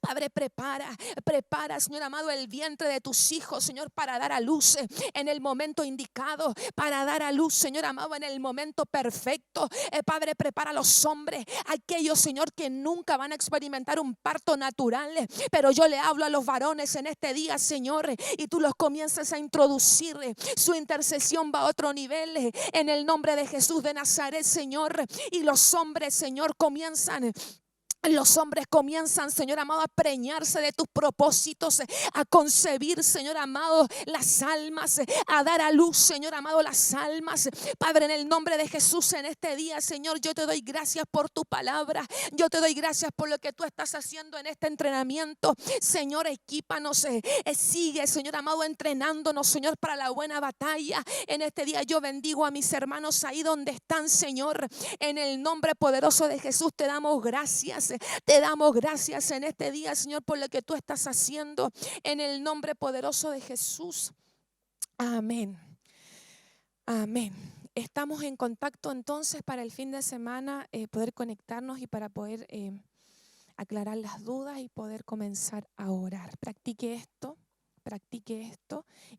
Padre, prepara, Señor amado, el vientre de tus hijos, Señor, para dar a luz en el momento indicado, para dar a luz, Señor amado, en el momento perfecto. Padre, prepara a los hombres, aquellos, Señor, que nunca van a experimentar un parto natural, pero yo le hablo a los varones en este día, Señor, y tú los comienzas a introducir. Su intercesión va a otro nivel en el nombre de Jesús de Nazaret, Señor, y los hombres, Señor, comienzan, Señor amado, a preñarse de tus propósitos, a concebir, Señor amado, las almas, a dar a luz, Señor amado, las almas. Padre, en el nombre de Jesús, en este día, Señor, yo te doy gracias por tu palabra. Yo te doy gracias por lo que tú estás haciendo en este entrenamiento. Señor, equípanos, sigue, Señor amado, entrenándonos, Señor, para la buena batalla. En este día yo bendigo a mis hermanos ahí donde están, Señor. En el nombre poderoso de Jesús te damos gracias. Te damos gracias en este día, Señor, por lo que tú estás haciendo. En el nombre poderoso de Jesús. Amén. Amén. Estamos en contacto entonces para el fin de semana, poder conectarnos y para poder aclarar las dudas y poder comenzar a orar. Practique esto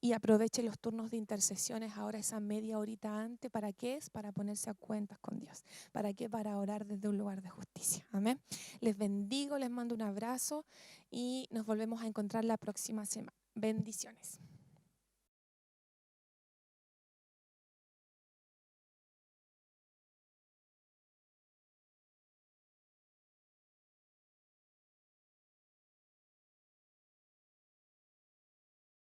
y aproveche los turnos de intercesiones ahora, esa media horita antes. ¿Para qué es? Para ponerse a cuentas con Dios. ¿Para qué? Para orar desde un lugar de justicia. Amén. Les bendigo, les mando un abrazo y nos volvemos a encontrar la próxima semana. Bendiciones.